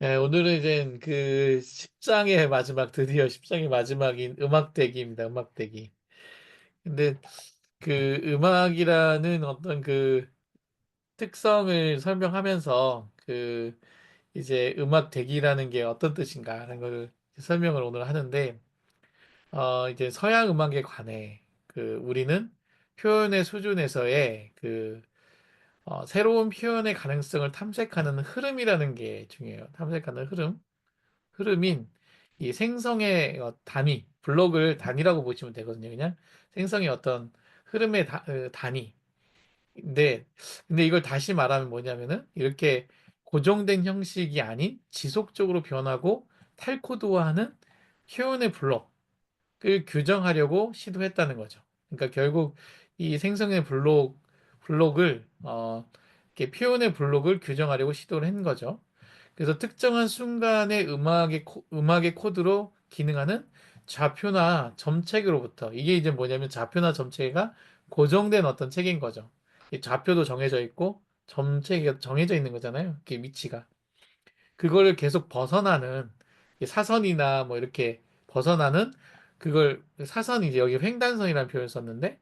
네, 오늘은 이제 그 10장의 마지막, 드디어 10장의 마지막인 음악 대기입니다. 음악 대기. 근데 그 음악이라는 어떤 그 특성을 설명하면서 그 이제 음악 대기라는 게 어떤 뜻인가 하는 걸 설명을 오늘 하는데, 이제 서양 음악에 관해 그 우리는 표현의 수준에서의 그 새로운 표현의 가능성을 탐색하는 흐름이라는 게 중요해요. 탐색하는 흐름인 이 생성의 단위, 블록을 단위라고 보시면 되거든요. 그냥 생성의 어떤 흐름의 단위. 근데, 이걸 다시 말하면 뭐냐면은 이렇게 고정된 형식이 아닌 지속적으로 변하고 탈코드화하는 표현의 블록을 규정하려고 시도했다는 거죠. 그러니까 결국 이 생성의 블록을, 이렇게 표현의 블록을 규정하려고 시도를 한 거죠. 그래서 특정한 순간의 음악의 코드로 기능하는 좌표나 점체계로부터, 이게 이제 뭐냐면 좌표나 점체가 고정된 어떤 체계인 거죠. 이 좌표도 정해져 있고 점체가 정해져 있는 거잖아요. 이게 위치가. 그거를 계속 벗어나는 이 사선이나 뭐 이렇게 벗어나는, 그걸 사선이 이제 여기 횡단선이라는 표현을 썼는데,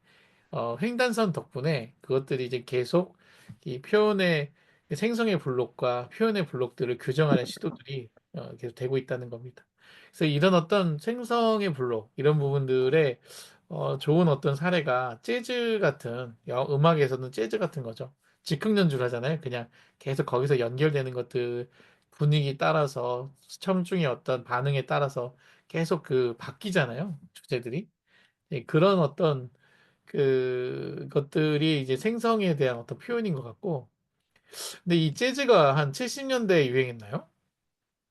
횡단선 덕분에 그것들이 이제 계속 이 표현의 생성의 블록과 표현의 블록들을 규정하는 시도들이 계속 되고 있다는 겁니다. 그래서 이런 어떤 생성의 블록, 이런 부분들의 좋은 어떤 사례가 재즈 같은, 음악에서는 재즈 같은 거죠. 즉흥 연주를 하잖아요. 그냥 계속 거기서 연결되는 것들, 분위기 따라서 청중의 어떤 반응에 따라서 계속 그 바뀌잖아요. 주제들이. 예, 그런 어떤 것들이 이제 생성에 대한 어떤 표현인 것 같고. 근데 이 재즈가 한 70년대에 유행했나요?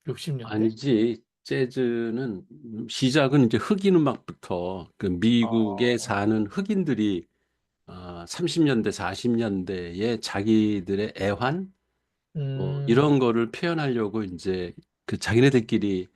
60년대? 아니지. 재즈는 시작은 이제 흑인 음악부터 그 미국에 어, 사는 흑인들이 30년대, 40년대에 자기들의 애환 뭐 음, 이런 거를 표현하려고 이제 그 자기네들끼리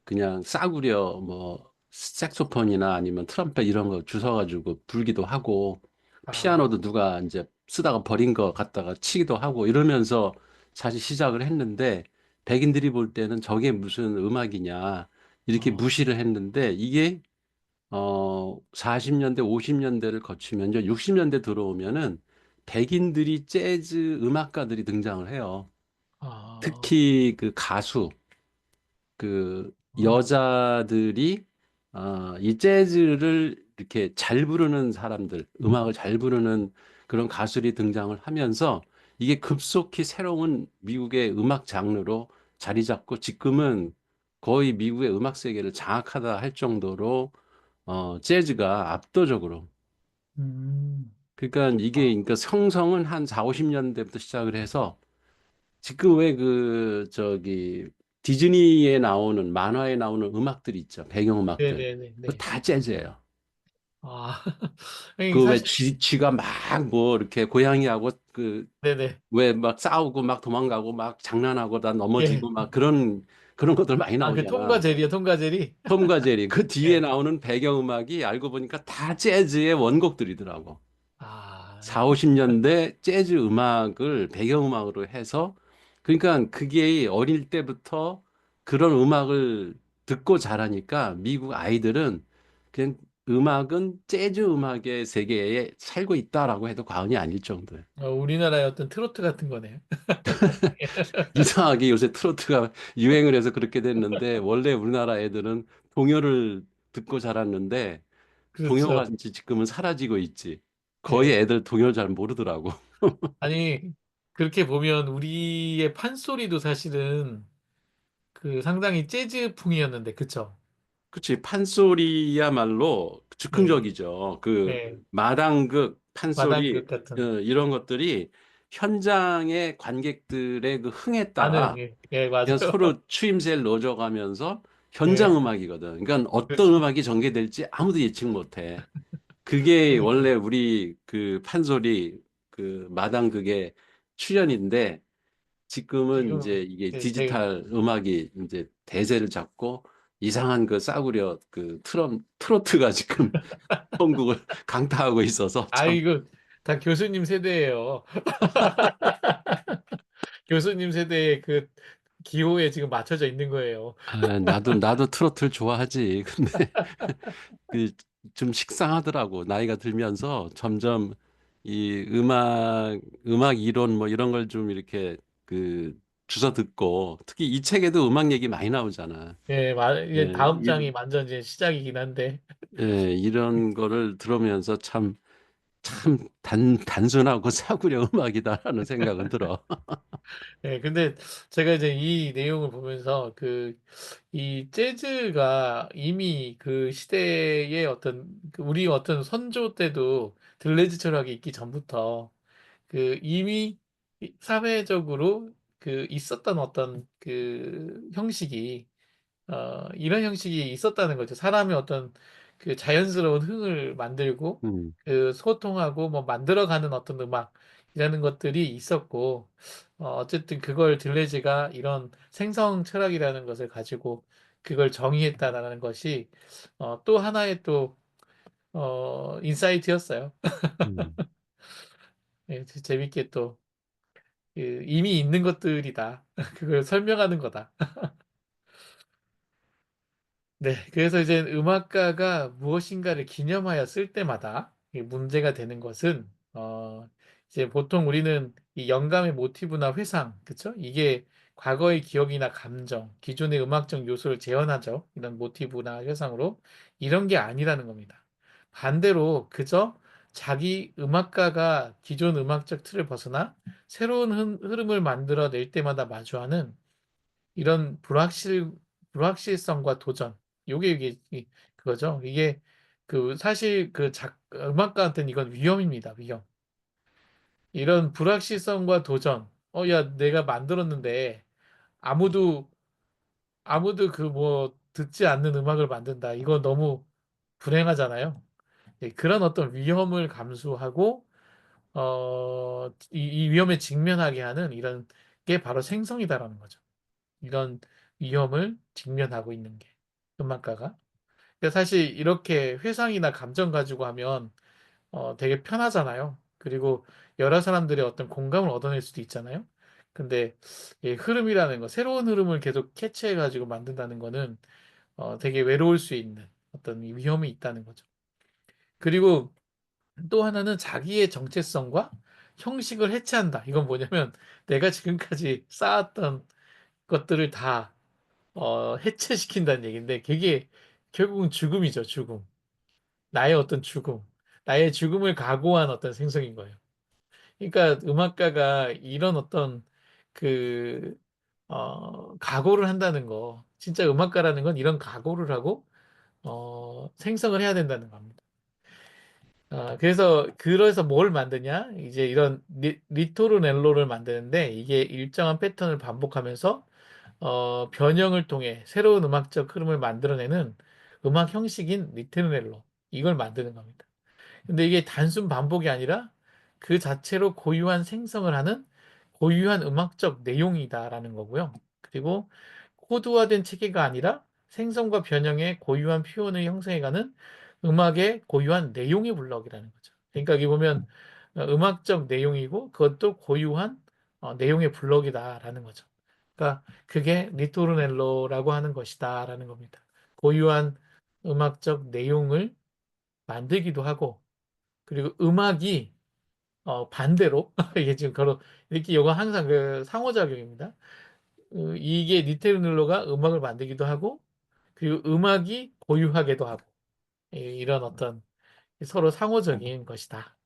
그냥 싸구려 뭐 색소폰이나 아니면 트럼펫 이런 거 주워가지고 불기도 하고 아, 피아노도 누가 이제 쓰다가 버린 거 갖다가 치기도 하고 이러면서 사실 시작을 했는데 백인들이 볼 때는 저게 무슨 음악이냐 이렇게 어, 무시를 했는데 이게 40년대 50년대를 거치면서 60년대 들어오면은 백인들이 재즈 음악가들이 등장을 해요. 아, 특히 그 가수 그 어, 여자들이 이 재즈를 이렇게 잘 부르는 사람들, 음악을 잘 부르는 그런 가수들이 등장을 하면서 이게 급속히 새로운 미국의 음악 장르로 자리 잡고 지금은 거의 미국의 음악 세계를 장악하다 할 정도로 재즈가 압도적으로 그러니까 이게 아, 그러니까 성성은 한 4, 50년대부터 시작을 해서 지금 왜 그 저기 디즈니에 나오는 만화에 나오는 음악들 있죠. 배경음악들. 그거 네네네네. 다 재즈예요. 아, 아니, 그 왜 사실, 쥐가 막 뭐 이렇게 고양이하고 그 네네. 왜 막 싸우고 막 도망가고 막 장난하고 다 예. 넘어지고 막 그런 것들 많이 아, 그 톰과 나오잖아. 제리요, 톰과 제리? 톰과 제리 그 뒤에 예. 나오는 배경음악이 알고 보니까 다 재즈의 원곡들이더라고. 아, 4, 50년대 재즈 음악을 배경음악으로 해서 그러니까 그게 어릴 때부터 그런 음악을 듣고 자라니까 미국 아이들은 그냥 음악은 재즈 음악의 세계에 살고 있다라고 해도 과언이 아닐 정도예요. 우리나라의 어떤 트로트 같은 거네요. 이상하게 요새 트로트가 유행을 해서 그렇게 됐는데 원래 우리나라 애들은 동요를 듣고 자랐는데 동요가 그렇죠. 이제 지금은 사라지고 있지. 거의 예. 애들 동요를 잘 모르더라고. 아니, 그렇게 보면 우리의 판소리도 사실은 그 상당히 재즈풍이었는데, 그쵸? 그치. 판소리야말로 예, 즉흥적이죠. 그 예. 마당극, 판소리, 마당극 같은 이런 것들이 현장의 관객들의 그 흥에 반응, 따라 예, 예, 그냥 맞아요. 서로 추임새를 넣어줘가면서 현장 예, 음악이거든. 그러니까 어떤 그렇죠. 음악이 전개될지 아무도 예측 못해. 그게 그러니까 원래 우리 그 판소리, 그 마당극의 출현인데 지금은 지금 이제 이게 예, 제 디지털 음악이 이제 대세를 잡고 이상한 그 싸구려 그 트로트가 지금 한국을 강타하고 있어서 아, 참 이거 다 교수님 세대예요. 교수님 세대의 그 기호에 지금 맞춰져 있는 거예요. 아, 나도 트로트를 좋아하지. 근데 그 좀 식상하더라고. 나이가 들면서 점점 이 음악 이론 뭐 이런 걸 좀 이렇게 그 주워 듣고, 특히 이 책에도 음악 얘기 많이 나오잖아. 예, 이게 예, 다음 장이 완전 이제 시작이긴 한데. 이런 거를 들으면서 참 단순하고 싸구려 음악이다라는 생각은 들어. 예, 근데 제가 이제 이 내용을 보면서 이 재즈가 이미 그 시대의 우리 어떤 선조 때도 들레즈 철학이 있기 전부터 이미 사회적으로 있었던 어떤 형식이 이런 형식이 있었다는 거죠. 사람의 어떤 자연스러운 흥을 만들고 음, 소통하고 뭐 만들어가는 어떤 음악이라는 것들이 있었고 어쨌든 그걸 들레즈가 이런 생성 철학이라는 것을 가지고 그걸 정의했다라는 것이 또 하나의 또 인사이트였어요. 음, 예, 재밌게 또 이미 있는 것들이다. 그걸 설명하는 거다. 네, 그래서 이제 음악가가 무엇인가를 기념하여 쓸 때마다 이 문제가 되는 것은 이제 보통 우리는 이 영감의 모티브나 회상, 그쵸? 이게 과거의 기억이나 감정, 기존의 음악적 요소를 재현하죠. 이런 모티브나 회상으로 이런 게 아니라는 겁니다. 반대로 그저 자기 음악가가 기존 음악적 틀을 벗어나 새로운 흐름을 만들어낼 때마다 마주하는 이런 불확실성과 도전. 요게 그거죠. 이게 사실 음악가한테는 이건 위험입니다. 위험. 이런 불확실성과 도전. 야, 내가 만들었는데 아무도 듣지 않는 음악을 만든다. 이거 너무 불행하잖아요. 예, 그런 어떤 위험을 감수하고 이 위험에 직면하게 하는 이런 게 바로 생성이다라는 거죠. 이런 위험을 직면하고 있는 게 음악가가. 근데 사실 이렇게 회상이나 감정 가지고 하면 되게 편하잖아요. 그리고 여러 사람들의 어떤 공감을 얻어낼 수도 있잖아요. 근데 이 흐름이라는 거, 새로운 흐름을 계속 캐치해 가지고 만든다는 거는 되게 외로울 수 있는 어떤 이 위험이 있다는 거죠. 그리고 또 하나는 자기의 정체성과 형식을 해체한다. 이건 뭐냐면 내가 지금까지 쌓았던 것들을 다 해체시킨다는 얘기인데 그게 결국은 죽음이죠, 죽음. 나의 어떤 죽음. 나의 죽음을 각오한 어떤 생성인 거예요. 그러니까 음악가가 이런 어떤 그, 각오를 한다는 거. 진짜 음악가라는 건 이런 각오를 하고, 생성을 해야 된다는 겁니다. 그래서 뭘 만드냐? 이제 이런 리토르넬로를 만드는데 이게 일정한 패턴을 반복하면서 변형을 통해 새로운 음악적 흐름을 만들어내는 음악 형식인 리트르넬로 이걸 만드는 겁니다. 근데 이게 단순 반복이 아니라 그 자체로 고유한 생성을 하는 고유한 음악적 내용이다라는 거고요. 그리고 코드화된 체계가 아니라 생성과 변형의 고유한 표현을 형성해가는 음악의 고유한 내용의 블록이라는 거죠. 그러니까 여기 보면 음악적 내용이고 그것도 고유한 내용의 블록이다라는 거죠. 그러니까 그게 리토르넬로라고 하는 것이다라는 겁니다. 고유한 음악적 내용을 만들기도 하고 그리고 음악이 반대로 이게 지금 이렇게 이거 항상 상호작용입니다. 이게 리테르넬로가 음악을 만들기도 하고 그리고 음악이 고유하게도 하고 이런 어떤 서로 상호적인 것이다.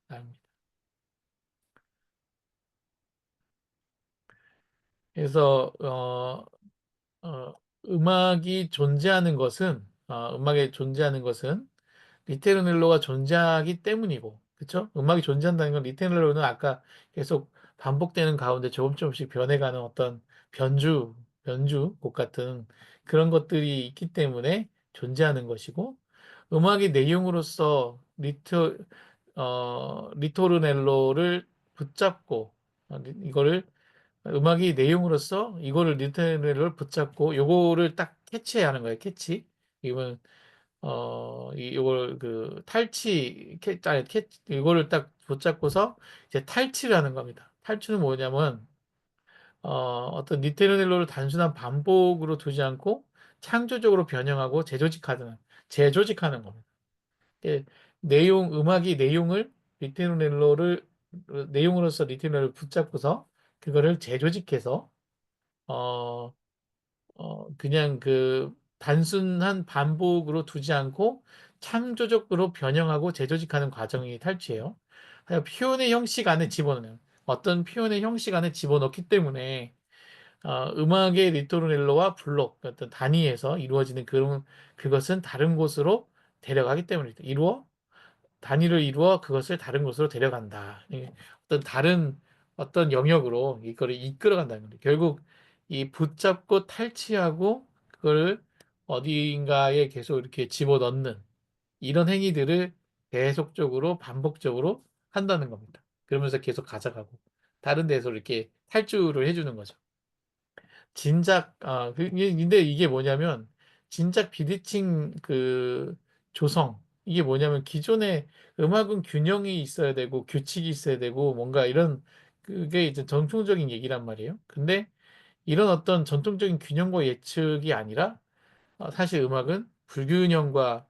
그래서 어, 음악에 존재하는 것은 리테르넬로가 존재하기 때문이고, 그쵸? 음악이 존재한다는 건 리테르넬로는 아까 계속 반복되는 가운데 조금씩 변해가는 어떤 변주곡 같은 그런 것들이 있기 때문에 존재하는 것이고, 음악의 내용으로서 리토르넬로를 붙잡고, 이거를 음악이 내용으로서 이거를 리테르넬로를 붙잡고, 요거를 딱 캐치해야 하는 거예요, 캐치. 이건 이걸 이거를 딱 붙잡고서 이제 탈취를 하는 겁니다. 탈취는 뭐냐면, 어떤 리테르넬로를 단순한 반복으로 두지 않고 창조적으로 변형하고 재조직하는 겁니다. 예, 음악이 내용으로서 리테르넬로를 붙잡고서 그거를 재조직해서 어, 그냥 그 단순한 반복으로 두지 않고 창조적으로 변형하고 재조직하는 과정이 탈취예요. 하여 표현의 형식 안에 집어넣어요. 어떤 표현의 형식 안에 집어넣기 때문에 음악의 리토르넬로와 블록 어떤 단위에서 이루어지는 그것은 다른 곳으로 데려가기 때문이다. 단위를 이루어 그것을 다른 곳으로 데려간다. 어떤 다른 어떤 영역으로 이거를 이끌어간다는 거예요. 결국 이 붙잡고 탈취하고 그걸 어딘가에 계속 이렇게 집어넣는 이런 행위들을 계속적으로 반복적으로 한다는 겁니다. 그러면서 계속 가져가고 다른 데서 이렇게 탈주를 해주는 거죠. 근데 이게 뭐냐면, 진작 비대칭 조성. 이게 뭐냐면, 기존의 음악은 균형이 있어야 되고, 규칙이 있어야 되고, 뭔가 그게 이제 전통적인 얘기란 말이에요. 근데 이런 어떤 전통적인 균형과 예측이 아니라, 사실 음악은 불균형과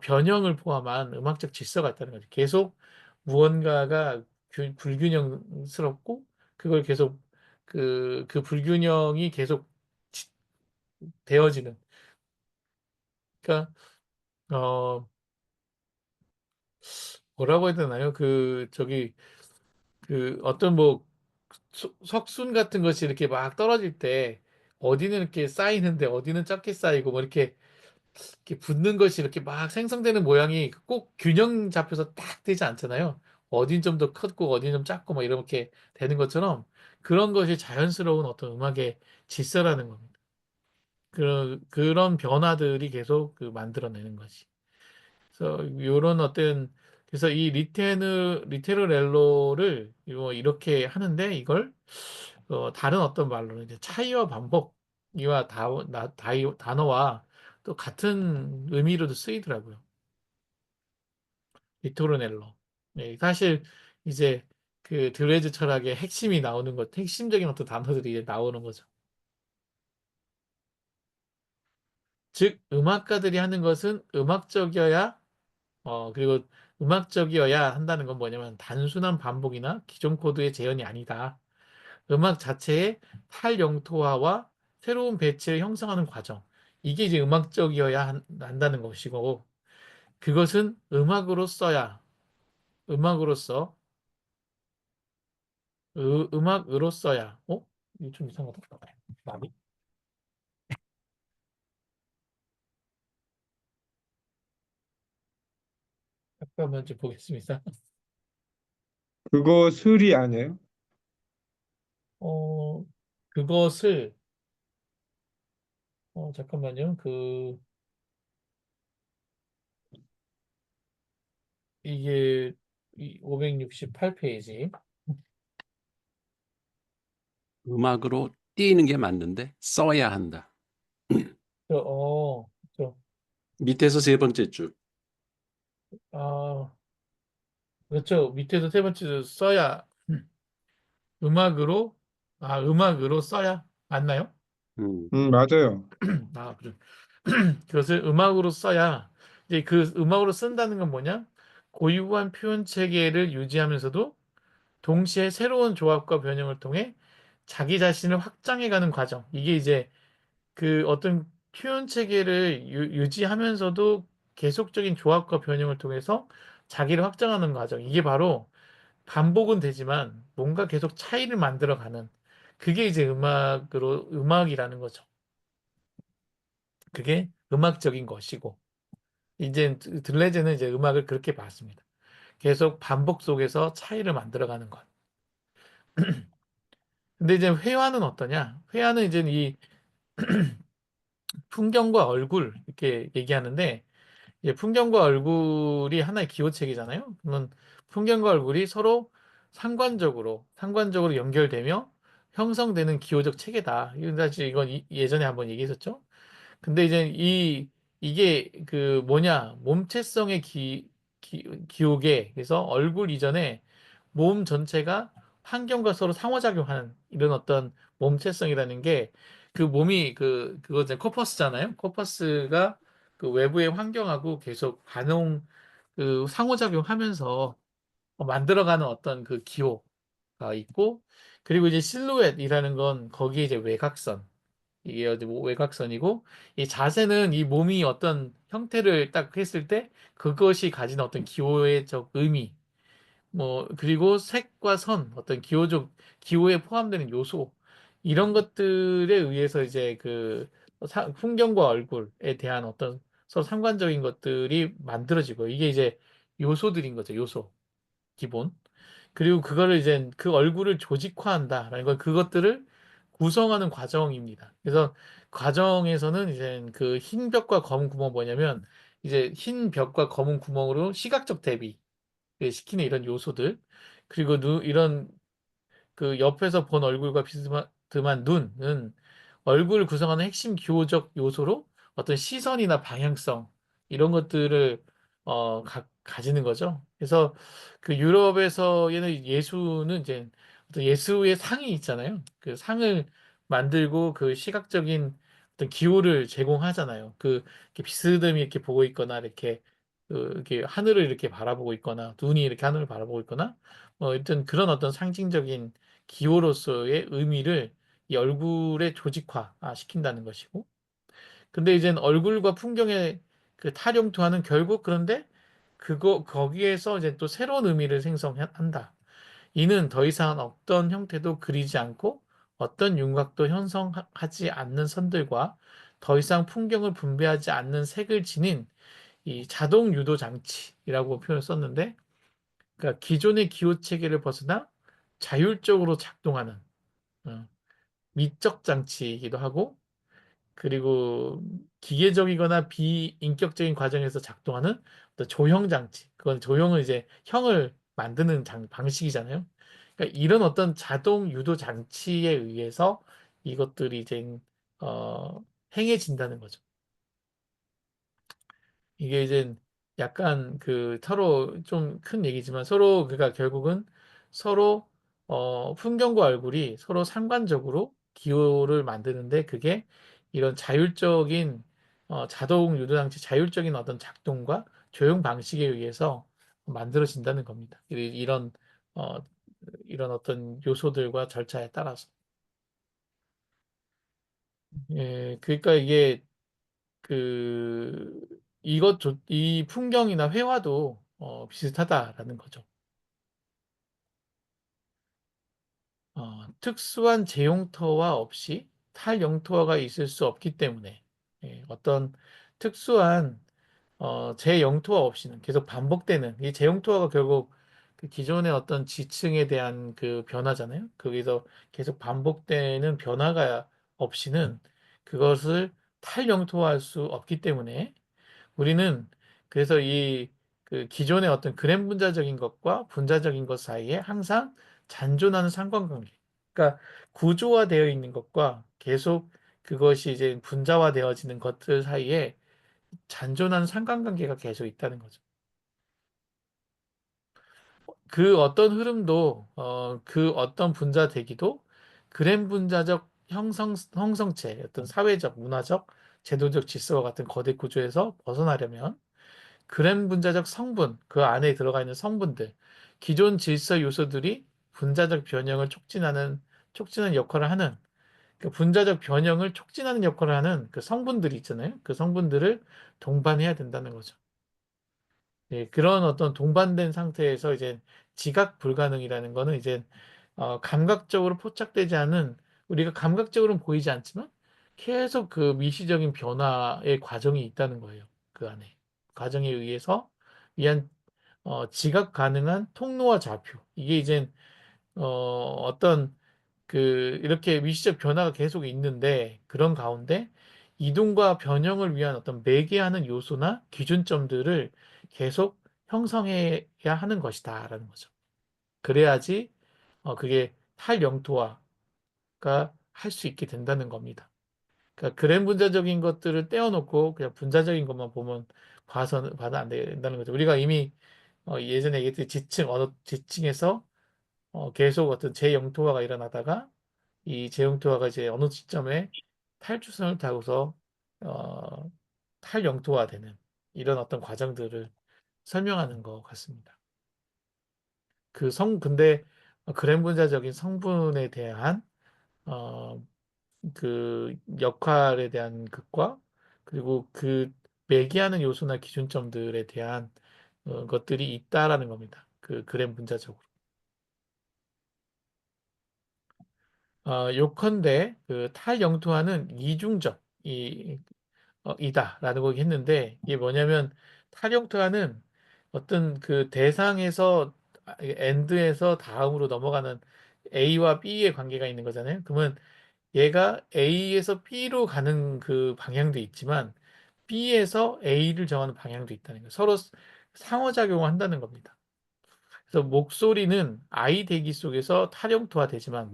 변형을 포함한 음악적 질서가 있다는 거죠. 계속 무언가가 불균형스럽고, 그걸 계속 그 불균형이 계속 되어지는. 그러니까 어 뭐라고 해야 되나요? 어떤 뭐 석순 같은 것이 이렇게 막 떨어질 때 어디는 이렇게 쌓이는데 어디는 작게 쌓이고 뭐 이렇게 붙는 것이 이렇게 막 생성되는 모양이 꼭 균형 잡혀서 딱 되지 않잖아요. 어딘 좀 더 컸고 어딘 좀 작고 뭐 이렇게 되는 것처럼 그런 것이 자연스러운 어떤 음악의 질서라는 겁니다. 그런 변화들이 계속 만들어내는 거지. 그래서 요런 어떤 그래서 이 리테르렐로를 이렇게 하는데 이걸 다른 어떤 말로는 이제 차이와 반복 이와 단어와 또 같은 의미로도 쓰이더라고요. 리토르넬로. 네, 사실 이제 그 드레즈 철학의 핵심적인 어떤 단어들이 이제 나오는 거죠. 즉, 음악가들이 하는 것은 그리고 음악적이어야 한다는 건 뭐냐면 단순한 반복이나 기존 코드의 재현이 아니다. 음악 자체의 탈영토화와 새로운 배치를 형성하는 과정. 이게 이제 한다는 것이고, 그것은 음악으로서, 음악으로서야, 이거 좀 이상하다. 나비? 잠깐만 좀 보겠습니다. 그거 술이 아니에요? 어, 그것을, 잠깐만요. 이게 568페이지. 음악으로 띄는 게 맞는데 써야 한다. 저, 어, 저, 밑에서 세 번째 줄. 아, 그렇죠. 밑에서 세 번째 줄 써야, 음악으로, 음악으로 써야, 맞나요? 음, 맞아요. 그래. 그것을 음악으로 써야, 이제 그 음악으로 쓴다는 건 뭐냐? 고유한 표현 체계를 유지하면서도 동시에 새로운 조합과 변형을 통해 자기 자신을 확장해가는 과정. 이게 이제 그 어떤 표현 체계를 유지하면서도 계속적인 조합과 변형을 통해서 자기를 확장하는 과정. 이게 바로 반복은 되지만 뭔가 계속 차이를 만들어가는 그게 이제 음악이라는 거죠. 그게 음악적인 것이고 이제 들레제는 이제 음악을 그렇게 봤습니다. 계속 반복 속에서 차이를 만들어가는 것. 근데 이제 회화는 어떠냐? 회화는 이제 이 풍경과 얼굴 이렇게 얘기하는데 풍경과 얼굴이 하나의 기호책이잖아요. 그러면 풍경과 얼굴이 서로 상관적으로 연결되며 형성되는 기호적 체계다. 이건 사실 이건 예전에 한번 얘기했었죠. 근데 이제 이게 그 뭐냐 몸체성의 기호계 그래서 얼굴 이전에 몸 전체가 환경과 서로 상호작용하는 이런 어떤 몸체성이라는 게 그 몸이 그거 이제 코퍼스잖아요. 코퍼스가 그 외부의 환경하고 계속 상호작용하면서 만들어가는 어떤 그 기호가 있고 그리고 이제 실루엣이라는 건 거기에 이제 외곽선 이게 어디 뭐 외곽선이고 이 자세는 이 몸이 어떤 형태를 딱 했을 때 그것이 가진 어떤 기호의적 의미 뭐 그리고 색과 선 어떤 기호에 포함되는 요소 이런 것들에 의해서 이제 풍경과 얼굴에 대한 어떤 서로 상관적인 것들이 만들어지고 이게 이제 요소들인 거죠 요소 기본 그리고 그거를 이제 그 얼굴을 조직화한다라는 건 그것들을 구성하는 과정입니다. 그래서 과정에서는 이제 그 흰 벽과 검은 구멍 뭐냐면 이제 흰 벽과 검은 구멍으로 시각적 대비 시키는 이런 요소들 그리고 이런 그 옆에서 본 얼굴과 비스듬한 눈은 얼굴을 구성하는 핵심 기호적 요소로 어떤 시선이나 방향성 이런 것들을 가지는 거죠. 그래서 그 유럽에서의 예수는 이제 어떤 예수의 상이 있잖아요. 그 상을 만들고 그 시각적인 어떤 기호를 제공하잖아요. 이렇게 비스듬히 이렇게 보고 있거나 이렇게 하늘을 이렇게 바라보고 있거나 눈이 이렇게 하늘을 바라보고 있거나 일단 그런 어떤 상징적인 기호로서의 의미를 이 얼굴에 조직화 시킨다는 것이고. 근데 이제 얼굴과 풍경의 그 탈용투하는 결국 그런데 거기에서 이제 또 새로운 의미를 생성한다. 이는 더 이상 어떤 형태도 그리지 않고 어떤 윤곽도 형성하지 않는 선들과 더 이상 풍경을 분배하지 않는 색을 지닌 이 자동 유도 장치라고 표현을 썼는데, 그러니까 기존의 기호 체계를 벗어나 자율적으로 작동하는 어, 미적 장치이기도 하고 그리고 기계적이거나 비인격적인 과정에서 작동하는 어떤 조형 장치. 그건 조형은 이제 형을 만드는 방식이잖아요. 그러니까 이런 어떤 자동 유도 장치에 의해서 이것들이 이제 어, 행해진다는 거죠. 이게 이제 약간 그 서로 좀 큰 얘기지만 서로 그러니까 결국은 서로 풍경과 얼굴이 서로 상관적으로 기호를 만드는데 그게 이런 자율적인 자동 유도장치 자율적인 어떤 작동과 조형 방식에 의해서 만들어진다는 겁니다. 어, 이런 어떤 요소들과 절차에 따라서. 예, 그러니까 이게 이 풍경이나 회화도 비슷하다라는 거죠. 특수한 제용터와 없이 탈영토화가 있을 수 없기 때문에 어떤 특수한 제영토화 없이는 계속 반복되는 이 제영토화가 결국 그 기존의 어떤 지층에 대한 그 변화잖아요. 거기서 계속 반복되는 변화가 없이는 그것을 탈영토화할 수 없기 때문에 우리는 그래서 그 기존의 어떤 그램 분자적인 것과 분자적인 것 사이에 항상 잔존하는 상관관계. 그러니까 구조화되어 있는 것과 계속 그것이 이제 분자화되어지는 것들 사이에 잔존하는 상관관계가 계속 있다는 거죠. 그 어떤 흐름도 그 어떤 분자 대기도 그램 분자적 형성체, 어떤 사회적, 문화적, 제도적 질서와 같은 거대 구조에서 벗어나려면 그램 분자적 성분, 그 안에 들어가 있는 성분들, 기존 질서 요소들이 분자적 변형을 촉진하는 역할을 하는, 그 분자적 변형을 촉진하는 역할을 하는 그 성분들이 있잖아요. 그 성분들을 동반해야 된다는 거죠. 예, 그런 어떤 동반된 상태에서 이제 지각 불가능이라는 거는 이제 감각적으로 포착되지 않은 우리가 감각적으로는 보이지 않지만 계속 그 미시적인 변화의 과정이 있다는 거예요. 그 안에 과정에 의해서 위한 지각 가능한 통로와 좌표 이게 이제 어떤 이렇게 미시적 변화가 계속 있는데 그런 가운데 이동과 변형을 위한 어떤 매개하는 요소나 기준점들을 계속 형성해야 하는 것이다라는 거죠. 그래야지 그게 탈영토화가 할 수 있게 된다는 겁니다. 그러니까 그램 분자적인 것들을 떼어놓고 그냥 분자적인 것만 보면 봐서는 안 된다는 거죠. 우리가 이미 예전에 얘기했듯이 언어 지층에서 계속 어떤 재영토화가 일어나다가 이 재영토화가 이제 어느 시점에 탈출선을 타고서 어, 탈영토화되는 이런 어떤 과정들을 설명하는 것 같습니다. 근데 그램 분자적인 성분에 대한 어, 그 역할에 대한 것과 그리고 그 매개하는 요소나 기준점들에 대한 것들이 있다라는 겁니다. 그 그램 분자적으로. 요컨대 그 탈영토화는 이다라는 거기 했는데 이게 뭐냐면 탈영토화는 어떤 그 대상에서 엔드에서 다음으로 넘어가는 A와 B의 관계가 있는 거잖아요. 그러면 얘가 A에서 B로 가는 그 방향도 있지만 B에서 A를 정하는 방향도 있다는 거예요. 서로 상호작용을 한다는 겁니다. 그래서 목소리는 아이 대기 속에서 탈영토화되지만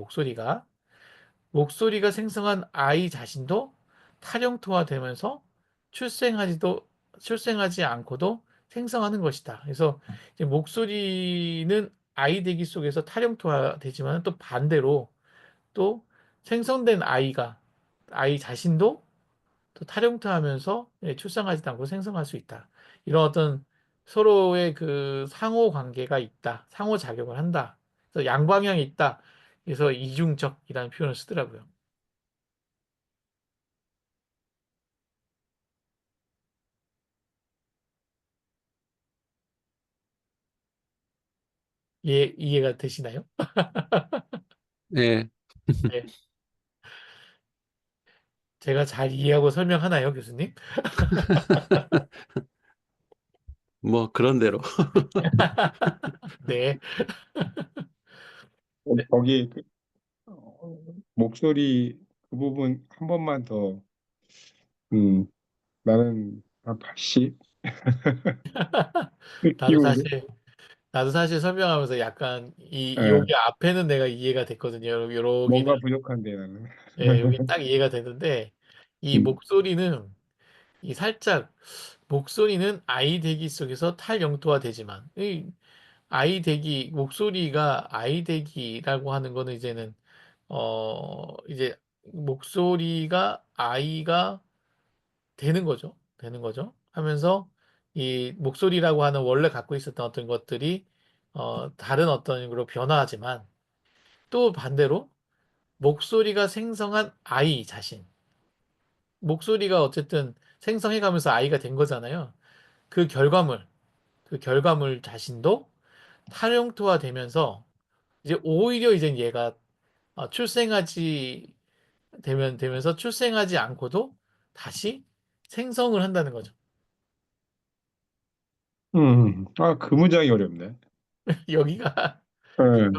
목소리가 생성한 아이 자신도 탈영토화되면서 출생하지 않고도 생성하는 것이다. 그래서 이제 목소리는 아이 대기 속에서 탈영토화되지만 또 반대로 또 생성된 아이 자신도 또 탈영토하면서 출생하지도 않고 생성할 수 있다. 이런 어떤 서로의 그 상호 관계가 있다. 상호 작용을 한다. 그래서 양방향이 있다. 그래서 이중적이라는 표현을 쓰더라고요. 이해가 되시나요? 네. 네. 제가 잘 이해하고 설명하나요, 교수님? 뭐 그런 대로. 네. 네. 거기 목소리 그 부분 한 번만 더, 음, 나는 한 80? 나도 키우고, 사실, 나도 사실 설명하면서 약간 예, 여기 앞에는 내가 이해가 됐거든요. 여기는, 뭔가 부족한데 나는. 여기 딱 이해가 되는데, 이 음, 목소리는, 이 살짝, 목소리는 아이 대기 속에서 탈영토화 되지만, 목소리가 아이 대기라고 하는 거는 이제는, 이제 목소리가 아이가 되는 거죠. 되는 거죠. 하면서 이 목소리라고 하는 원래 갖고 있었던 어떤 것들이 다른 어떤 걸로 변화하지만 또 반대로 목소리가 생성한 아이 자신, 목소리가 어쨌든 생성해 가면서 아이가 된 거잖아요. 그 결과물, 그 결과물 자신도 탈영토화 되면서 이제 오히려 이제 얘가 출생하지 되면서 출생하지 않고도 다시 생성을 한다는 거죠. 그 문장이 어렵네. 여기가 그 예,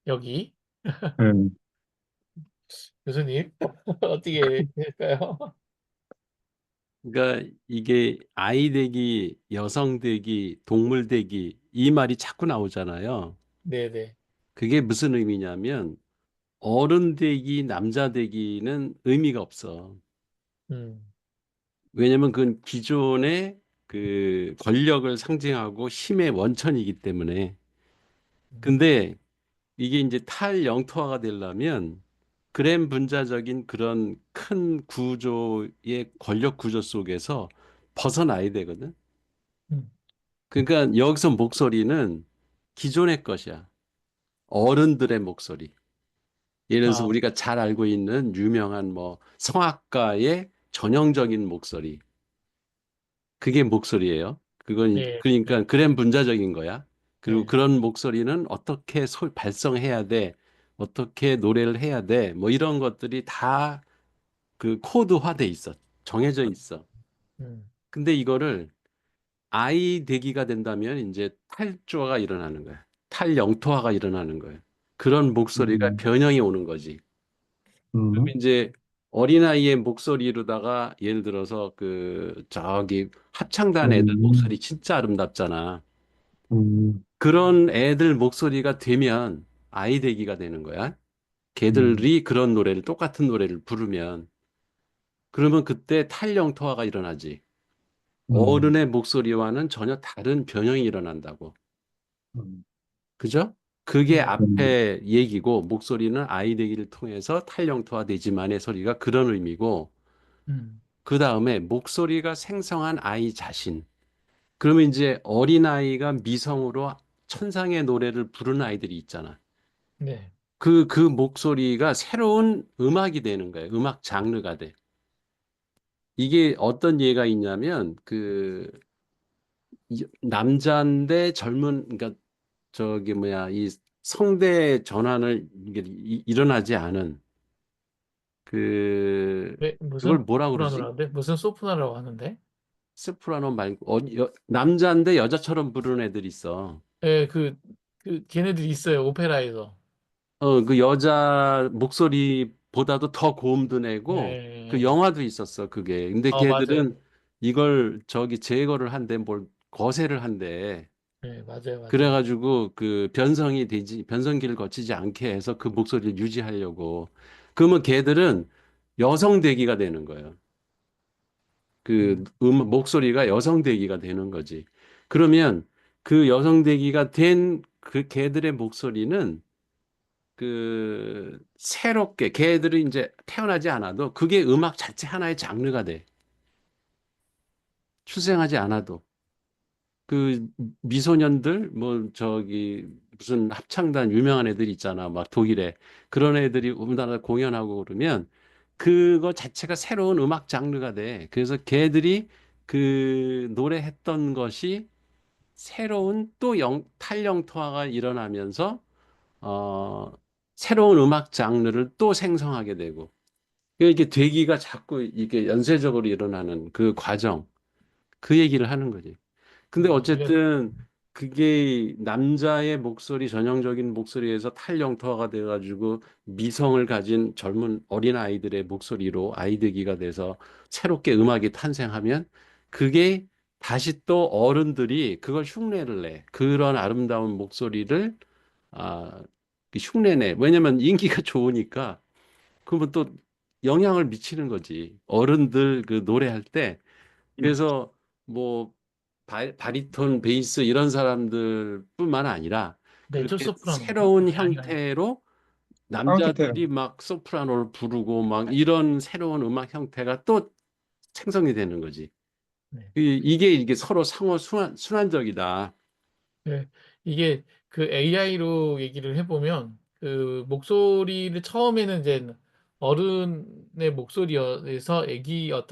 여기 예, 교수님 어떻게 될까요? 그러니까 이게 아이 대기, 여성 대기, 동물 대기 이 말이 자꾸 나오잖아요. 네네. 그게 무슨 의미냐면 어른 대기, 남자 대기는 의미가 없어. 음, 왜냐면 그건 기존의 그 권력을 상징하고 힘의 원천이기 때문에. 음, 근데 이게 이제 탈영토화가 되려면 그램 분자적인 그런 큰 구조의 권력 구조 속에서 벗어나야 되거든. 음. 그러니까 여기서 목소리는 기존의 것이야. 어른들의 목소리. 예를 들어서 아, 우리가 잘 알고 있는 유명한 뭐 성악가의 전형적인 목소리. 그게 목소리예요. 그건 네, 네, 그러니까 그램 분자적인 거야. 그리고 네, 그런 목소리는 어떻게 발성해야 돼? 어떻게 노래를 해야 돼? 뭐 이런 것들이 다 그 코드화돼 있어. 정해져 있어. 음, 근데 이거를 아이 대기가 된다면 이제 탈주화가 일어나는 거야. 탈영토화가 일어나는 거야. 그런 목소리가 음, 변형이 오는 거지. 그럼 음, 이제 어린아이의 목소리로다가 예를 들어서 그 저기 합창단 애들 음, 목소리 진짜 아름답잖아. 음, 그런 애들 목소리가 되면 아이 대기가 되는 거야. 음, 걔들이 그런 노래를 똑같은 노래를 부르면 그러면 그때 탈영토화가 일어나지. 음, 어른의 목소리와는 전혀 다른 변형이 일어난다고. 음. 그죠? 그게 네. 앞에 얘기고 목소리는 아이 되기를 통해서 탄령토화되지만의 소리가 그런 의미고 음. 그 다음에 목소리가 생성한 아이 자신. 그러면 이제 어린아이가 미성으로 천상의 노래를 부르는 아이들이 있잖아. 네. 그 목소리가 새로운 음악이 되는 거예요. 음악 장르가 돼. 이게 어떤 예가 있냐면 남자인데 젊은 그러니까 저기 뭐야 이 성대 전환을 이게 일어나지 않은 왜 그걸 무슨 뭐라 그러지? 소프라노라는데 무슨 소프라노라고 하는데? 소프라노 말고 남자인데 여자처럼 부르는 애들 있어. 예, 걔네들이 있어요. 오페라에서. 그 여자 목소리보다도 더 고음도 내고 그 예. 영화도 있었어 그게. 근데 맞아요. 걔들은 이걸 저기 제거를 한대 뭘 거세를 한대. 예, 맞아요, 맞아요. 그래가지고 그 변성기를 거치지 않게 해서 그 목소리를 유지하려고. 그러면 걔들은 여성 대기가 되는 거예요. 음. 목소리가 여성 대기가 되는 거지. 그러면 그 여성 대기가 된 그 걔들의 목소리는 새롭게 걔들이 이제 태어나지 않아도 그게 음악 자체 하나의 장르가 돼. 출생하지 않아도. 그 미소년들 뭐 저기 무슨 합창단 유명한 애들 있잖아. 막 독일에 그런 애들이 우리나라 공연하고 그러면 그거 자체가 새로운 음악 장르가 돼. 그래서 걔들이 그 노래했던 것이 새로운 또 탈영토화가 일어나면서 어 새로운 음악 장르를 또 생성하게 되고 이게 되기가 자꾸 이게 연쇄적으로 일어나는 그 과정 그 얘기를 하는 거지. 근데 이게 어쨌든 그게 남자의 목소리, 전형적인 목소리에서 탈영토화가 돼가지고 미성을 가진 젊은 어린 아이들의 목소리로 아이들기가 돼서 새롭게 음악이 탄생하면 그게 다시 또 어른들이 그걸 흉내를 내. 그런 아름다운 목소리를 아, 흉내내. 왜냐면 인기가 좋으니까 그러면 또 영향을 미치는 거지. 어른들 그 노래할 때 그래서 뭐 바리톤, 베이스 이런 사람들뿐만 아니라 메조 그렇게 소프라노인가? 새로운 아니. 형태로 카운트 테너. 남자들이 막 소프라노를 부르고 막 이런 새로운 음악 형태가 또 생성이 되는 거지. 네. 이게 서로 상호 순환적이다. 네. 이게 그 AI로 얘기를 해보면 그 목소리를 처음에는 이제 어른의 목소리에서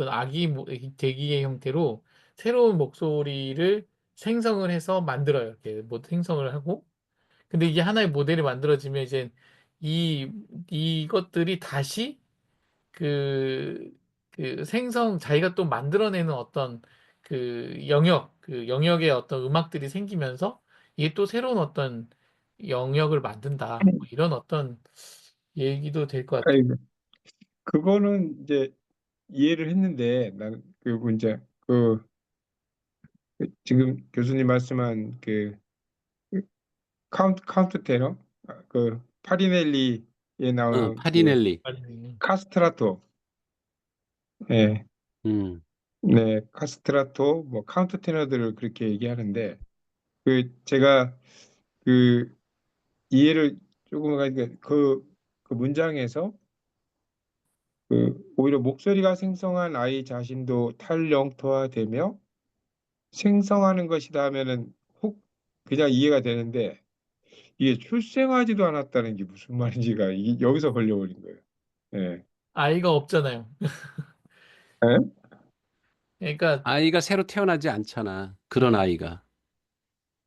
아기 대기의 형태로 새로운 목소리를 생성을 해서 만들어요. 이렇게 뭐 생성을 하고. 근데 이게 하나의 모델이 만들어지면 이제 이 이것들이 다시 그, 자기가 또 만들어내는 어떤 그 영역의 어떤 음악들이 생기면서 이게 또 새로운 어떤 영역을 만든다. 뭐 이런 어떤 얘기도 될 것 같아요. 아니, 그거는 이제 이해를 했는데 나는 그 이제 지금 교수님 말씀한 그 카운트 테너 그 파리넬리에 응, 나오는 그 파리넬리. 빨리. 카스트라토. 예. 음, 네, 카스트라토 뭐 카운트 테너들을 그렇게 얘기하는데 제가 그 이해를 조금 하니까 그 문장에서 오히려 목소리가 생성한 아이 자신도 탈영토화되며 생성하는 것이다 하면은 혹 그냥 이해가 되는데 이게 출생하지도 않았다는 게 무슨 말인지가 여기서 걸려버린 거예요. 예. 아이가 없잖아요. 예? 그러니까 아이가 새로 태어나지 않잖아. 그런 아이가.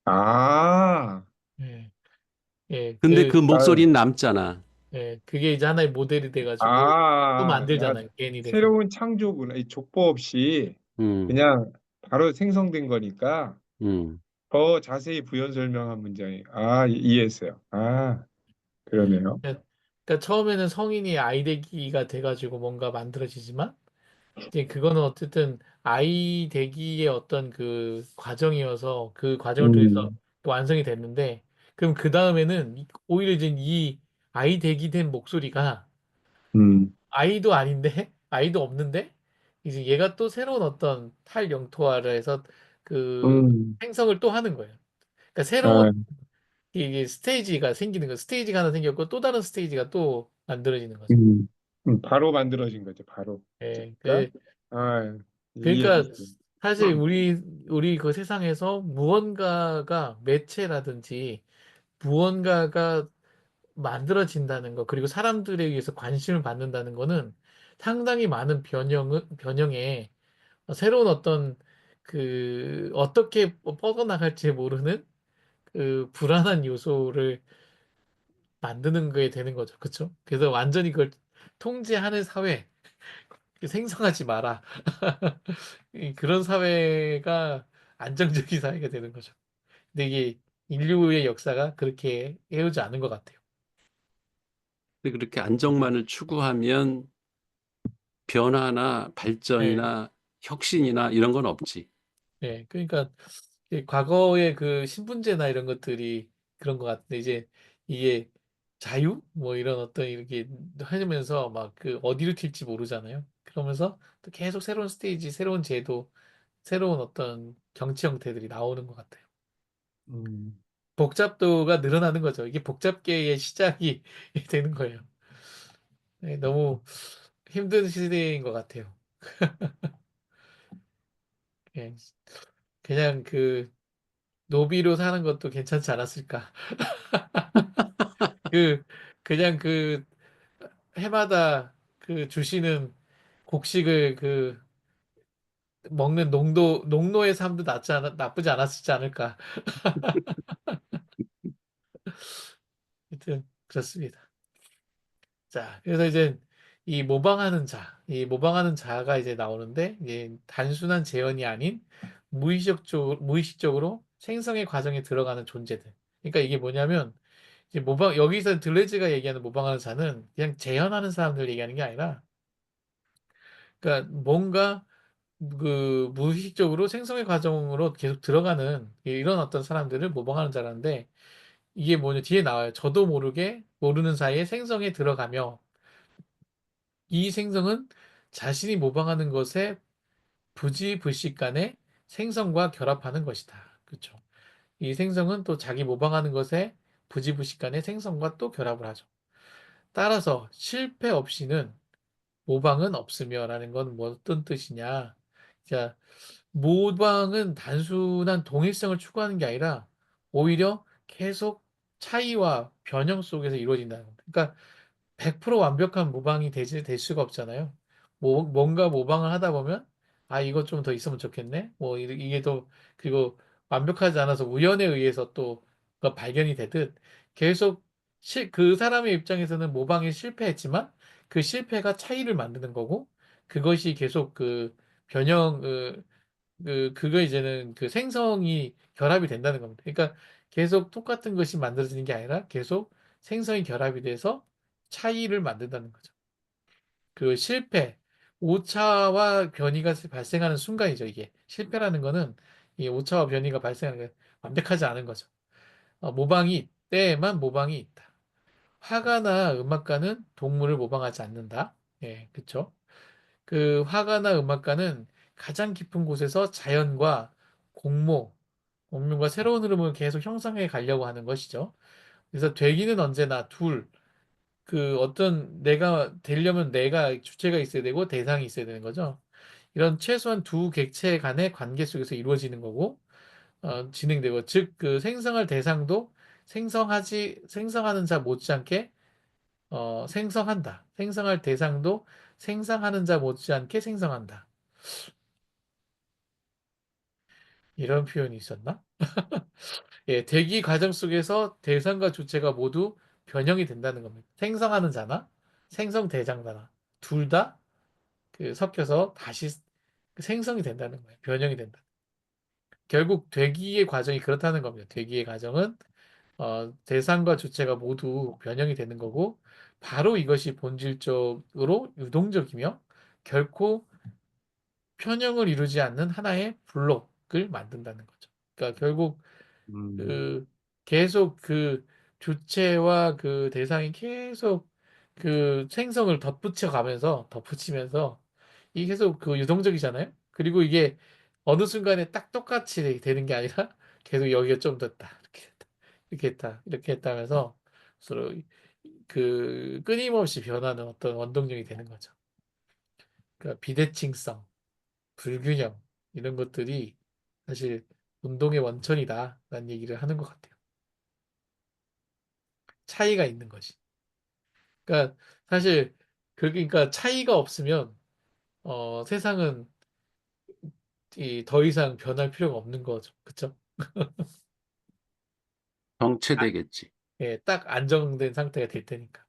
아, 예, 예, 근데 그 목소리는 남잖아. 그게 이제 하나의 모델이 돼가지고 또 만들잖아요. 괜히 돼서. 새로운 창조구나. 이 족보 없이 음, 그냥 바로 생성된 거니까 음, 더 자세히 부연 설명한 문장이 이해했어요. 그러네요. 그러니까 처음에는 성인이 아이 되기가 돼가지고 뭔가 만들어지지만 이제 그거는 어쨌든 아이 되기의 어떤 그 과정이어서 그 과정을 통해서 음, 완성이 됐는데 그럼 그 다음에는 오히려 이제 이 아이 되기 된 목소리가 음, 아이도 아닌데 아이도 없는데 이제 얘가 또 새로운 어떤 탈영토화를 해서 그 음, 생성을 또 하는 거예요. 그러니까 새로운 아, 이게 스테이지가 생기는 거. 스테이지가 하나 생겼고 또 다른 스테이지가 또 만들어지는 거죠. 음. 바로 만들어진 거죠. 바로. 예, 그러니까 아, 그러니까 이해됐어요. 사실 우리 그 세상에서 무언가가 매체라든지 무언가가 만들어진다는 거, 그리고 사람들에 의해서 관심을 받는다는 거는 상당히 많은 변형에 새로운 어떤 어떻게 뻗어나갈지 모르는 그 불안한 요소를 만드는 거에 되는 거죠. 그쵸? 그래서 완전히 그걸 통제하는 사회, 생성하지 마라. 그런 사회가 안정적인 사회가 되는 거죠. 근데 이게 인류의 역사가 그렇게 해오지 않은 것 같아요. 근데 그렇게 안정만을 추구하면 변화나 네, 발전이나 혁신이나 이런 건 없지. 네. 그러니까 이 과거의 그 신분제나 이런 것들이 그런 것 같은데 이제 이게 자유 뭐 이런 어떤 이렇게 하면서 막 그 어디로 튈지 모르잖아요. 그러면서 또 계속 새로운 스테이지, 새로운 제도, 새로운 어떤 정치 형태들이 나오는 것 같아요. 음. 복잡도가 늘어나는 거죠. 이게 복잡계의 시작이 되는 거예요. 네, 너무 힘든 시대인 것 같아요. 예, 그냥 노비로 사는 것도 괜찮지 않았을까. 그 그냥 해마다 주시는 곡식을 먹는 농노의 삶도 나쁘지 않았지 않을까. 하여튼 그렇습니다. 자, 그래서 이제 이 모방하는 자가 이제 나오는데 이제 단순한 재현이 아닌 무의식적으로 생성의 과정에 들어가는 존재들. 그러니까 이게 뭐냐면 이제 여기서 들레즈가 얘기하는 모방하는 자는 그냥 재현하는 사람들 얘기하는 게 아니라 그러니까 뭔가 무의식적으로 생성의 과정으로 계속 들어가는 이런 어떤 사람들을 모방하는 자라는데 이게 뭐냐 뒤에 나와요. 저도 모르게 모르는 사이에 생성에 들어가며 이 생성은 자신이 모방하는 것에 부지불식간에 생성과 결합하는 것이다. 그렇죠. 이 생성은 또 자기 모방하는 것에 부지불식간에 생성과 또 결합을 하죠. 따라서 실패 없이는 모방은 없으며라는 건 뭐 어떤 뜻이냐? 자, 모방은 단순한 동일성을 추구하는 게 아니라 오히려 계속 차이와 변형 속에서 이루어진다는 겁니다. 그러니까 100% 완벽한 모방이 될 수가 없잖아요. 뭔가 모방을 하다 보면, 아, 이거 좀 더 있으면 좋겠네? 뭐, 이게 또, 그리고 완벽하지 않아서 우연에 의해서 또 발견이 되듯 계속 그 사람의 입장에서는 모방에 실패했지만 그 실패가 차이를 만드는 거고 그것이 계속 변형, 그거 이제는 생성이 결합이 된다는 겁니다. 그러니까 계속 똑같은 것이 만들어지는 게 아니라 계속 생성이 결합이 돼서 차이를 만든다는 거죠. 실패, 오차와 변이가 발생하는 순간이죠, 이게. 실패라는 거는 이 오차와 변이가 발생하는 게 완벽하지 않은 거죠. 모방이 때에만 모방이 있다. 화가나 음악가는 동물을 모방하지 않는다. 예, 그쵸? 화가나 음악가는 가장 깊은 곳에서 자연과 공모, 운명과 새로운 흐름을 계속 형성해 가려고 하는 것이죠. 그래서 되기는 언제나 둘, 내가 되려면 내가 주체가 있어야 되고 대상이 있어야 되는 거죠. 이런 최소한 두 객체 간의 관계 속에서 이루어지는 거고, 진행되고, 즉, 생성할 대상도 생성하는 자 못지않게, 생성한다. 생성할 대상도 생성하는 자 못지않게 생성한다. 이런 표현이 있었나? 예, 대기 과정 속에서 대상과 주체가 모두 변형이 된다는 겁니다. 생성하는 자나 생성 대상자나 둘 다 섞여서 다시 생성이 된다는 거예요. 변형이 된다. 결국 되기의 과정이 그렇다는 겁니다. 되기의 과정은 대상과 주체가 모두 변형이 되는 거고 바로 이것이 본질적으로 유동적이며 결코 편형을 이루지 않는 하나의 블록을 만든다는 거죠. 그러니까 결국 음. 그 계속 주체와 대상이 계속 생성을 덧붙이면서 이게 계속 유동적이잖아요. 그리고 이게 어느 순간에 딱 똑같이 되는 게 아니라 계속 여기가 좀 더 딱 이렇게 됐다. 이렇게 했다면서 서로 그 끊임없이 변하는 어떤 원동력이 되는 거죠. 그러니까 비대칭성, 불균형 이런 것들이 사실 운동의 원천이다라는 얘기를 하는 것 같아요. 차이가 있는 것이. 그러니까 사실 그러니까 차이가 없으면 세상은 더 이상 변할 필요가 없는 거죠. 그쵸? 정체되겠지. 예, 딱 안정된 상태가 될 테니까.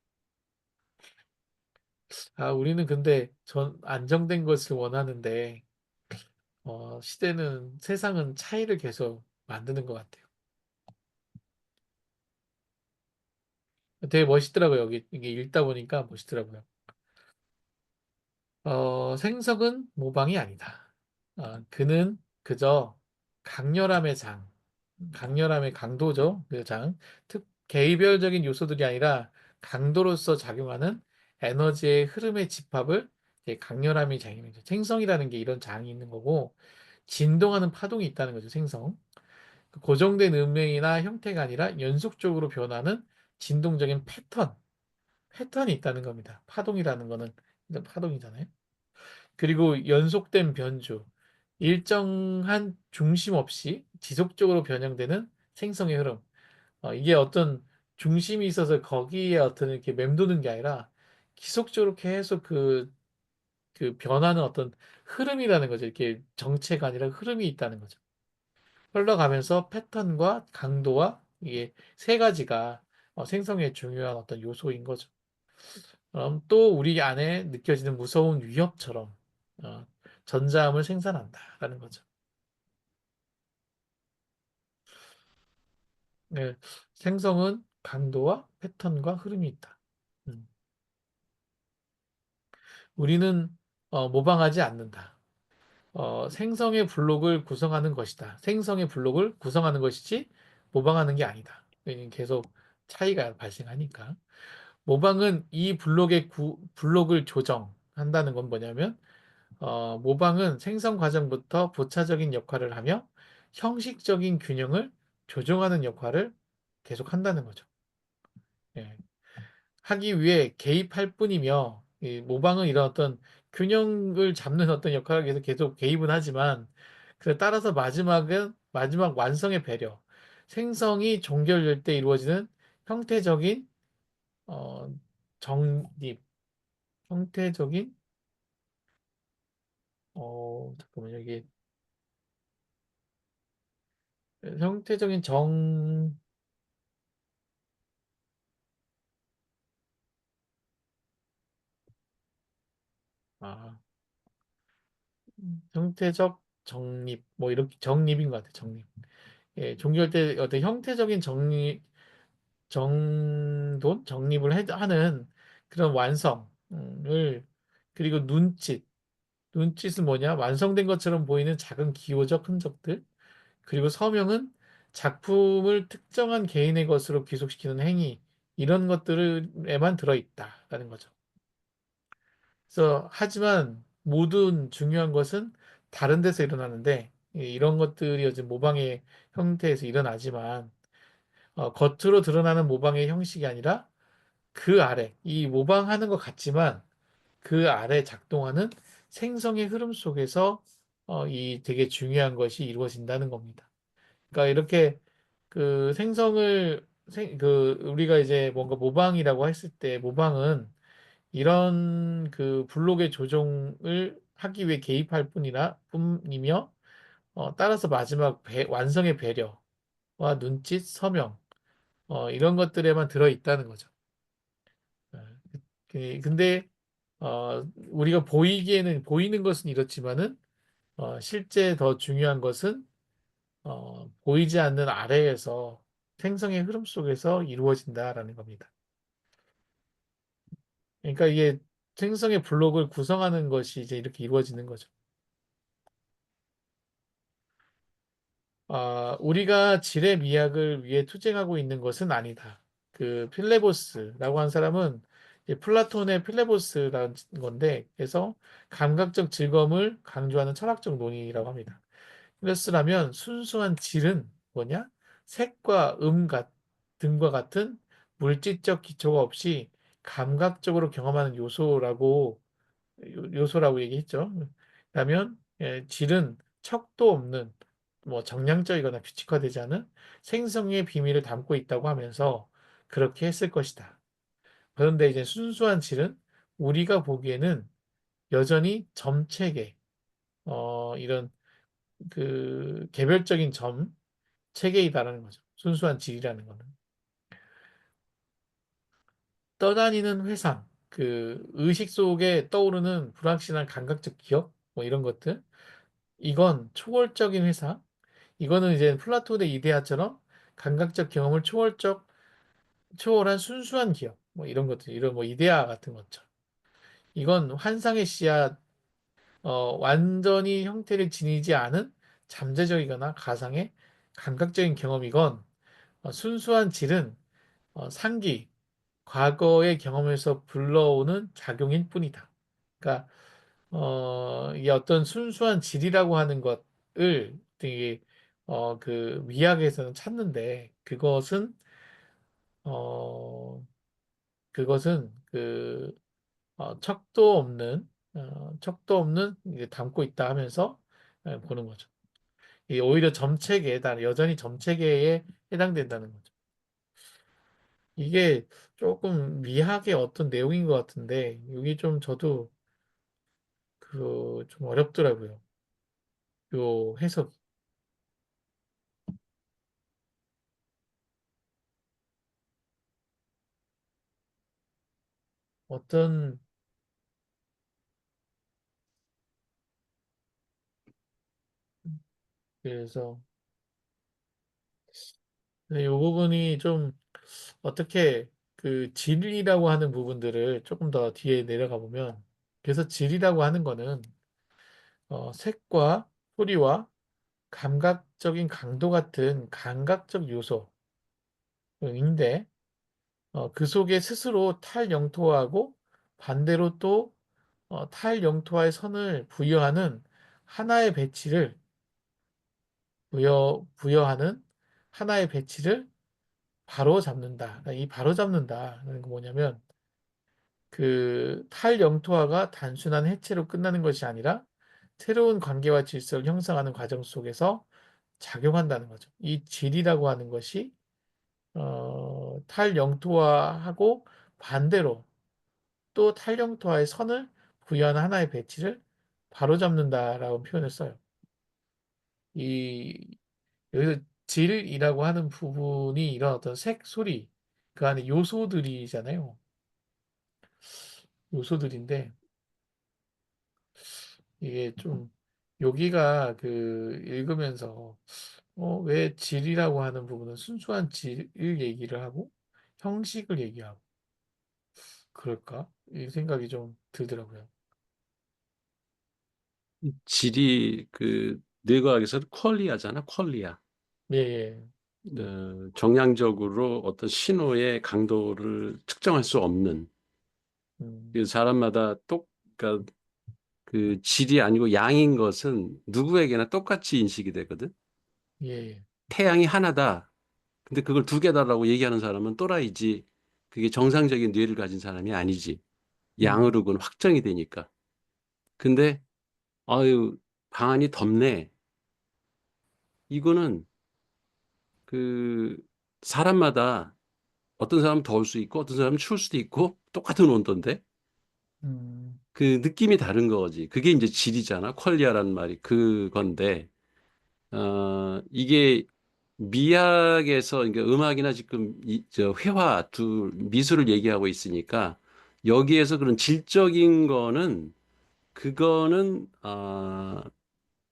우리는 근데 전 안정된 것을 원하는데 세상은 차이를 계속 만드는 것 같아요. 되게 멋있더라고요. 여기 이게 읽다 보니까 멋있더라고요. 생석은 모방이 아니다. 그는 그저 강렬함의 장, 강렬함의 강도죠. 그 장, 개별적인 요소들이 아니라 강도로서 작용하는 에너지의 흐름의 집합을 이제 강렬함의 장이죠. 생성이라는 게 이런 장이 있는 거고, 진동하는 파동이 있다는 거죠. 생성. 고정된 음량이나 형태가 아니라 연속적으로 변하는 진동적인 패턴이 있다는 겁니다. 파동이라는 거는 일단 파동이잖아요. 그리고 연속된 변주, 일정한 중심 없이 지속적으로 변형되는 생성의 흐름. 이게 어떤 중심이 있어서 거기에 어떤 이렇게 맴도는 게 아니라 지속적으로 계속 그 변하는 어떤 흐름이라는 거죠. 이렇게 정체가 아니라 흐름이 있다는 거죠. 흘러가면서 패턴과 강도와 이게 세 가지가 생성에 중요한 어떤 요소인 거죠. 그럼 또 우리 안에 느껴지는 무서운 위협처럼 어, 전자함을 생산한다라는 거죠. 네, 생성은 강도와 패턴과 흐름이 있다. 음, 우리는 모방하지 않는다. 생성의 블록을 구성하는 것이다. 생성의 블록을 구성하는 것이지 모방하는 게 아니다. 왜냐면 계속 차이가 발생하니까. 모방은 이 블록을 조정한다는 건 뭐냐면 모방은 생성 과정부터 부차적인 역할을 하며 형식적인 균형을 조정하는 역할을 계속 한다는 거죠. 예. 하기 위해 개입할 뿐이며 이 모방은 이런 어떤 균형을 잡는 어떤 역할을 계속 개입은 하지만 따라서 마지막 완성의 배려, 생성이 종결될 때 이루어지는 형태적인 어, 정립, 형태적인 잠깐만요. 이게 형태적인 아, 형태적 정립, 뭐 이렇게 정립인 것 같아요. 정립. 예, 종결 때 어떤 형태적인 정립을 하는 그런 완성을 그리고 눈짓은 뭐냐? 완성된 것처럼 보이는 작은 기호적 흔적들. 그리고 서명은 작품을 특정한 개인의 것으로 귀속시키는 행위. 이런 것들에만 들어있다라는 거죠. 그래서 하지만 모든 중요한 것은 다른 데서 일어나는데 이런 것들이 요즘 모방의 형태에서 일어나지만 겉으로 드러나는 모방의 형식이 아니라 그 아래 이 모방하는 것 같지만 그 아래 작동하는 생성의 흐름 속에서 이 되게 중요한 것이 이루어진다는 겁니다. 그러니까 이렇게 그 우리가 이제 뭔가 모방이라고 했을 때 모방은 이런 그 블록의 조정을 하기 위해 개입할 뿐이며 따라서 마지막 완성의 배려와 눈짓, 서명 이런 것들에만 들어 있다는 거죠. 어, 근데 우리가 보이는 것은 이렇지만은 실제 더 중요한 것은 보이지 않는 아래에서 생성의 흐름 속에서 이루어진다라는 겁니다. 그러니까 이게 생성의 블록을 구성하는 것이 이제 이렇게 이루어지는 거죠. 우리가 질의 미학을 위해 투쟁하고 있는 것은 아니다. 그 필레보스라고 한 사람은 플라톤의 필레보스라는 건데, 그래서 감각적 즐거움을 강조하는 철학적 논의라고 합니다. 필레스라면 순수한 질은 뭐냐? 색과 음 등과 같은 물질적 기초가 없이 감각적으로 경험하는 요소라고 얘기했죠. 그러면 질은 척도 없는 뭐 정량적이거나 규칙화되지 않은 생성의 비밀을 담고 있다고 하면서 그렇게 했을 것이다. 그런데 이제 순수한 질은 우리가 보기에는 여전히 점체계, 이런 그 개별적인 점 체계이다라는 거죠. 순수한 질이라는 거는. 떠다니는 회상, 그 의식 속에 떠오르는 불확실한 감각적 기억, 뭐 이런 것들. 이건 초월적인 회상. 이거는 이제 플라톤의 이데아처럼 감각적 경험을 초월한 순수한 기억, 뭐 이런 것들, 이런 뭐 이데아 같은 것죠. 이건 환상의 씨앗, 완전히 형태를 지니지 않은 잠재적이거나 가상의 감각적인 경험이건 순수한 질은 상기, 과거의 경험에서 불러오는 작용일 뿐이다. 그러니까 이게 어떤 순수한 질이라고 하는 것을 되게 그 미학에서는 찾는데 어, 그것은 척도 없는 이제 담고 있다 하면서 보는 거죠. 이게 오히려 여전히 점체계에 해당된다는 거죠. 이게 조금 미학의 어떤 내용인 것 같은데, 여기 좀 저도 좀 어렵더라고요. 요 해석. 어떤, 그래서, 이 부분이 좀 어떻게 질이라고 하는 부분들을 조금 더 뒤에 내려가 보면, 그래서 질이라고 하는 거는, 색과 소리와 감각적인 강도 같은 감각적 요소인데, 그 속에 스스로 탈영토하고 반대로 또 탈영토와의 선을 하나의 배치를 부여하는 하나의 배치를 바로 잡는다. 그러니까 이 바로 잡는다는 거 뭐냐면 그 탈영토화가 단순한 해체로 끝나는 것이 아니라 새로운 관계와 질서를 형성하는 과정 속에서 작용한다는 거죠. 이 질이라고 하는 것이 탈영토화하고 반대로 또 탈영토화의 선을 부여하는 하나의 배치를 바로잡는다라고 표현을 써요. 이 여기서 질이라고 하는 부분이 이런 어떤 색, 소리 그 안에 요소들이잖아요. 요소들인데 이게 좀 여기가 읽으면서 왜 질이라고 하는 부분은 순수한 질을 얘기를 하고 형식을 얘기하고 그럴까? 이 생각이 좀 들더라고요. 질이 뇌과학에서는 퀄리아잖아, 퀄리아. 예, 예. 정량적으로 어떤 신호의 강도를 측정할 수 없는 음, 그 사람마다 그러니까 그 질이 아니고 양인 것은 누구에게나 똑같이 인식이 되거든. 예, 예. 태양이 하나다. 근데 그걸 두 개다라고 얘기하는 사람은 또라이지. 그게 정상적인 뇌를 가진 사람이 아니지. 음, 양으로는 확정이 되니까. 근데 아유 방안이 덥네. 이거는 그 사람마다 어떤 사람은 더울 수 있고 어떤 사람은 추울 수도 있고 똑같은 온도인데 음, 그 느낌이 다른 거지. 그게 이제 질이잖아. 퀄리아라는 말이 그건데 이게 미학에서 그러니까 음악이나 지금 저 회화 미술을 얘기하고 있으니까 여기에서 그런 질적인 거는 그거는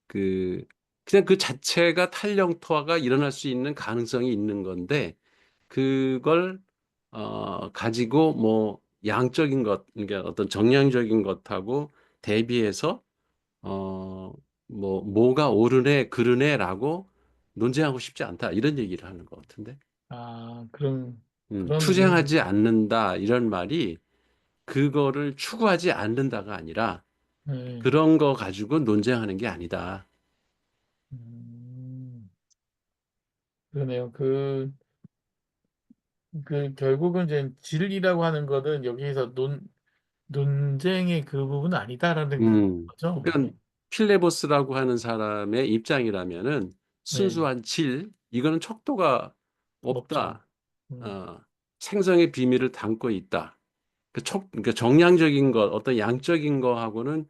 그 그냥 그 자체가 탈영토화가 일어날 수 있는 가능성이 있는 건데 그걸 가지고 뭐 양적인 것 그러니까 어떤 정량적인 것하고 대비해서 어 뭐가 옳으네 그르네라고 논쟁하고 싶지 않다 이런 얘기를 하는 것 같은데 그런 투쟁하지 의미, 않는다 이런 말이 그거를 추구하지 않는다가 아니라 네. 그런 거 가지고 논쟁하는 게 아니다. 음, 그러네요. 그 결국은 이제 질이라고 하는 거는 여기에서 논쟁의 그 부분은 아니다라는 거죠. 그러니까 필레보스라고 하는 사람의 입장이라면은 네, 순수한 질, 이거는 척도가 없죠. 없다. 음, 어, 생성의 비밀을 담고 있다. 그러니까 정량적인 것, 어떤 양적인 거하고는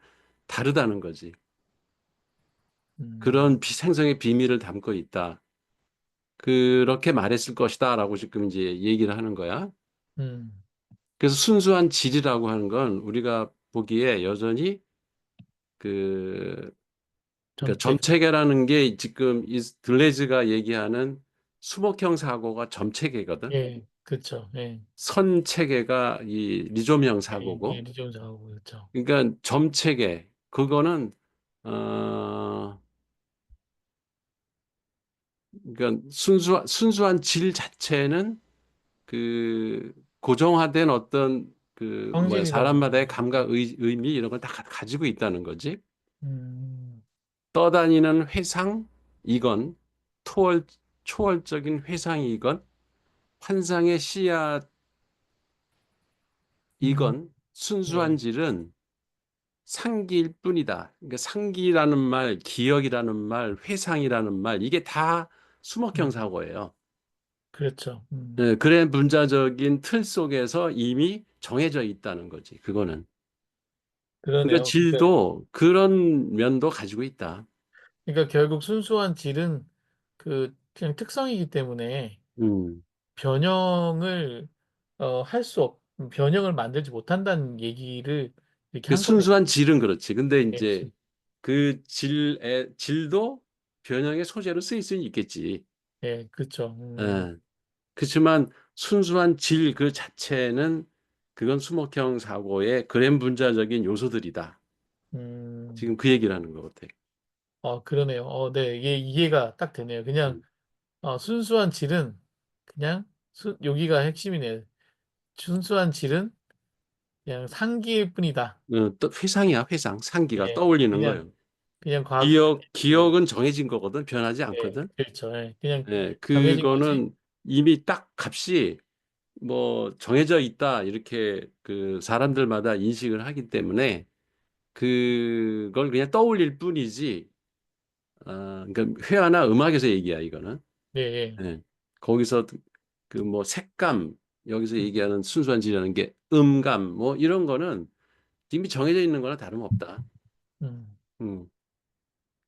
다르다는 거지. 음, 그런 생성의 비밀을 담고 있다. 그렇게 말했을 것이다라고 지금 이제 얘기를 하는 거야. 음, 그래서 순수한 질이라고 하는 건 우리가 보기에 여전히 그 그러니까 점책. 점체계라는 게 지금 이 들레즈가 얘기하는 수목형 사고가 점체계거든. 예, 그렇죠. 예, 선체계가 이 리조미형 예, 예, 사고고. 리정사하고 그렇죠. 그러니까 점체계 그거는 어 그러니까 순수한 질 자체는 그 고정화된 어떤 그 뭐야 성질이라고. 사람마다의 감각 의미 이런 걸 다 가지고 있다는 거지. 음, 떠다니는 회상이건 초월적인 회상이건 환상의 씨앗이건 음, 순수한 네, 질은 상기일 뿐이다. 그러니까 상기라는 말, 기억이라는 말, 회상이라는 말 이게 다 수목형 음, 사고예요. 그렇죠. 그래 문자적인 틀 속에서 이미 정해져 있다는 거지. 그거는. 그러니까 그러네요. 질도 그런 면도 가지고 있다. 그러니까 결국 순수한 질은 그 그냥 특성이기 때문에 음. 변형을 할 수 변형을 만들지 못한다는 얘기를 이렇게 그 한 거네요. 순수한 질은 그렇지. 근데 예, 이제 그 질도 변형의 소재로 쓰일 수는 있겠지. 예, 그렇죠. 예. 그렇지만 순수한 질 그 자체는 그건 수목형 사고의 그램 분자적인 요소들이다. 음, 지금 그 얘기를 하는 것 같아. 그러네요. 네, 이해가 딱 되네요. 그냥 음. 순수한 질은 그냥 여기가 핵심이네요. 순수한 질은 그냥 상기일 뿐이다. 또 회상이야, 회상. 상기가 예, 떠올리는 그냥 거예요. 과거의 기억은 정해진 거거든. 변하지 예, 않거든. 그렇죠. 예, 그냥 예, 정해진 거지. 그거는 이미 딱 값이 뭐 정해져 있다. 이렇게 그 사람들마다 인식을 하기 때문에 그걸 그냥 떠올릴 뿐이지. 그러니까 회화나 음악에서 얘기야, 이거는. 네, 예. 예. 거기서 그 뭐 색감, 여기서 음, 얘기하는 순수한 질이라는 게 음감, 뭐 이런 거는 이미 정해져 있는 거나 다름없다. 음. 음.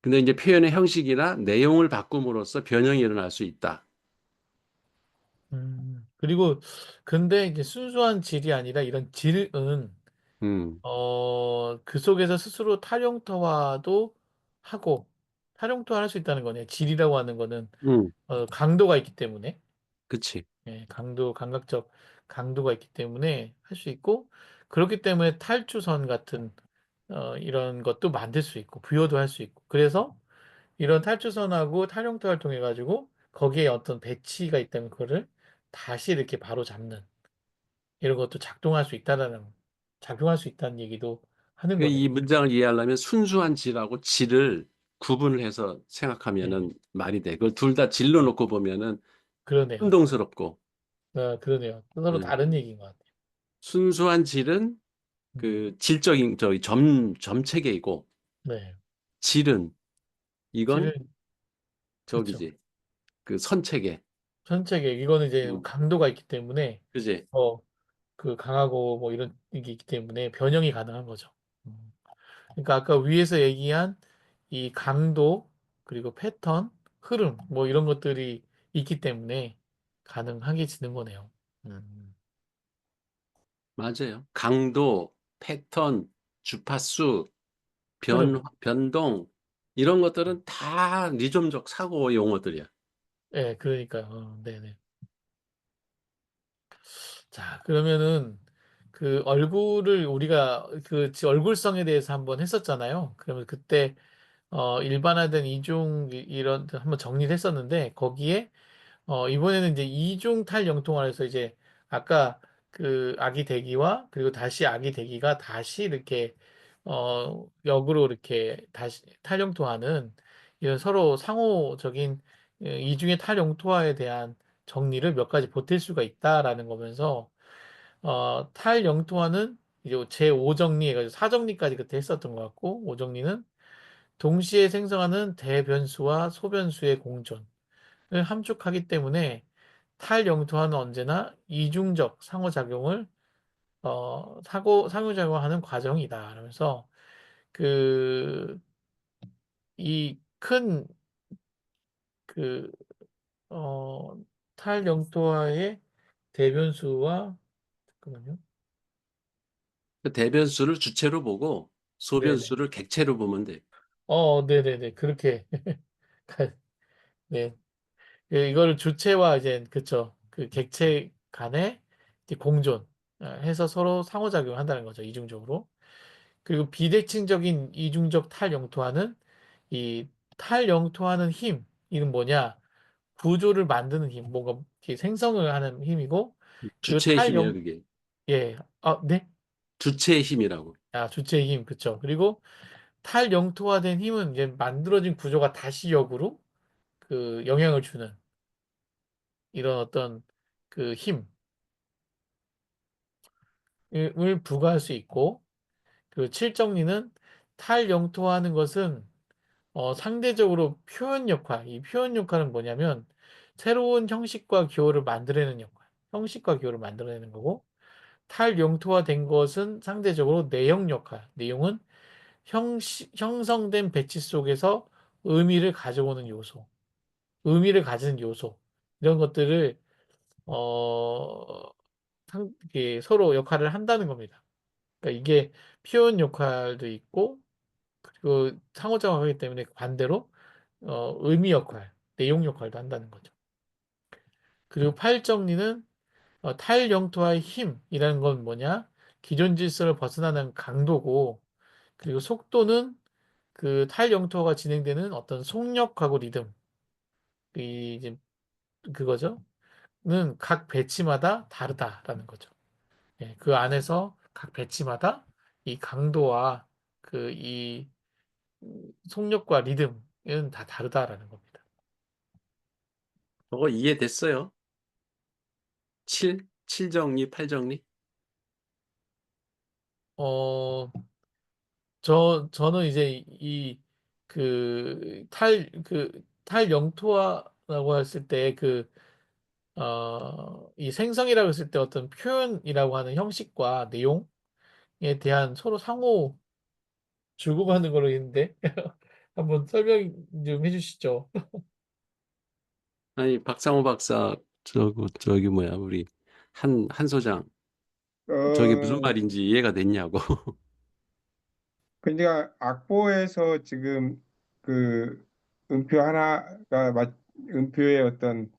근데 이제 표현의 형식이나 내용을 바꿈으로써 변형이 일어날 수 있다. 그리고 근데 이게 순수한 질이 아니라 이런 질은 음, 그 속에서 스스로 탈용토화도 하고 탈용토화할 수 있다는 거네요. 질이라고 하는 거는 음, 강도가 있기 때문에 그치. 예, 감각적 강도가 있기 때문에 할 수 있고 그렇기 때문에 탈추선 같은 이런 것도 만들 수 있고 부여도 할 수 있고 그래서 이런 탈추선하고 탈용토를 통해 가지고 거기에 어떤 배치가 있다면 그거를 다시 이렇게 바로 잡는 이런 것도 작용할 수 있다는 얘기도 하는 그러니까 거네요. 이 문장을 이해하려면 순수한 질하고 질을 구분을 해서 예, 생각하면은 말이 돼. 그걸 둘 다 질로 놓고 보면은 그러네요. 혼동스럽고, 그러네요. 서로 음. 다른 얘기인 것 같아요. 순수한 질은 음, 그 질적인 저기 점체계이고, 네. 질은 이건 질은 그렇죠. 저기지 그 선체계. 선책에 이거는 이제 음, 강도가 있기 때문에 그지? 그 강하고 뭐 이런 게 있기 때문에 변형이 가능한 거죠. 음. 그러니까 아까 위에서 얘기한 이 강도 그리고 패턴, 흐름 뭐 이런 것들이 있기 때문에 가능하게 지는 거네요. 음. 맞아요. 강도, 패턴, 주파수, 흐름. 변동 이런 것들은 다 리즘적 사고 용어들이야. 예, 그러니까요. 네네. 자, 그러면은 그 얼굴을 우리가 얼굴성에 대해서 한번 했었잖아요. 그러면 그때 일반화된 이중 이런 한번 정리를 했었는데 거기에 이번에는 이제 이중 탈영통화에서 이제 아까 그 아기 대기와 그리고 다시 아기 대기가 다시 이렇게 역으로 이렇게 다시 탈영토하는 이런 서로 상호적인 이중의 탈영토화에 대한 정리를 몇 가지 보탤 수가 있다라는 거면서 탈영토화는 이제 제5정리 해가지고 4정리까지 그때 했었던 것 같고 5정리는 동시에 생성하는 대변수와 소변수의 공존을 함축하기 때문에 탈영토화는 언제나 이중적 상호작용을 상호작용하는 과정이다. 그러면서 그 이 큰 그 탈영토화의 대변수와 잠깐만요. 그 대변수를 주체로 보고 네네. 소변수를 객체로 보면 돼. 네네네. 그렇게 네. 이거를 주체와 이제 그쵸. 그 객체 간의 이제 공존 해서 서로 상호작용을 한다는 거죠. 이중적으로. 그리고 비대칭적인 이중적 탈영토화는 이 탈영토하는 힘, 이는 뭐냐? 구조를 만드는 힘, 뭔가 이렇게 생성을 하는 힘이고, 그리고 주체의 힘이에요, 그게. 예, 네? 주체의 힘이라고. 주체의 힘, 그쵸. 그리고 탈영토화된 힘은 이제 만들어진 구조가 다시 역으로 그 영향을 주는 이런 어떤 그 힘을 부과할 수 있고, 그 칠정리는 탈영토화하는 것은 상대적으로 표현 역할, 이 표현 역할은 뭐냐면 새로운 형식과 기호를 만들어내는 역할, 형식과 기호를 만들어내는 거고 탈영토화된 것은 상대적으로 내용 역할, 내용은 형성된 배치 속에서 의미를 가져오는 요소, 의미를 가지는 요소 이런 것들을 어, 이게 서로 역할을 한다는 겁니다. 그러니까 이게 표현 역할도 있고 그리고 상호작용하기 때문에 반대로 의미 역할, 내용 역할도 한다는 거죠. 그리고 팔정리는 탈영토와의 힘이라는 건 뭐냐? 기존 질서를 벗어나는 강도고, 그리고 속도는 그 탈영토가 진행되는 어떤 속력하고 리듬, 이제 그거죠. 는 각 배치마다 다르다라는 거죠. 예, 그 안에서 각 배치마다 이 강도와 이 속력과 리듬은 다 다르다라는 겁니다. 저거 이해됐어요? 7정리, 8정리? 어, 저는 이제 탈영토화라고 했을 때 이 생성이라고 했을 때 어떤 표현이라고 하는 형식과 내용에 대한 서로 상호 주고받는 걸로 있는데 한번 설명 좀 해주시죠. 아니, 박상호 박사, 저기 뭐야, 우리 한 소장. 저게 무슨 어, 말인지 이해가 됐냐고. 그러니까 악보에서 지금 그 음표 하나가 음표의 어떤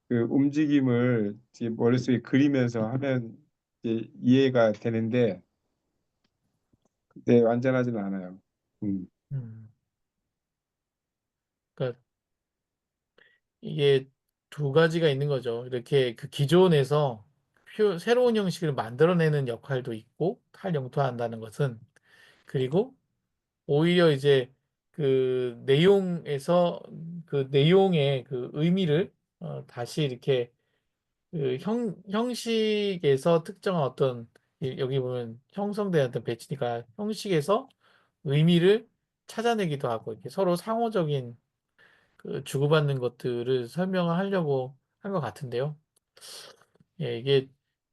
그 움직임을 이제 머릿속에 그리면서 하면 이제 이해가 되는데, 네, 완전하지는 않아요. 음. 음, 그러니까 이게 두 가지가 있는 거죠. 이렇게 그 기존에서 새로운 형식을 만들어내는 역할도 있고 탈영토한다는 것은 그리고 오히려 이제 그 내용에서 그 내용의 그 의미를 다시 이렇게 그 형식에서 특정한 어떤 여기 보면 형성된 어떤 배치니까 형식에서 의미를 찾아내기도 하고 이렇게 서로 상호적인 그 주고받는 것들을 설명하려고 한 것 같은데요. 예, 이게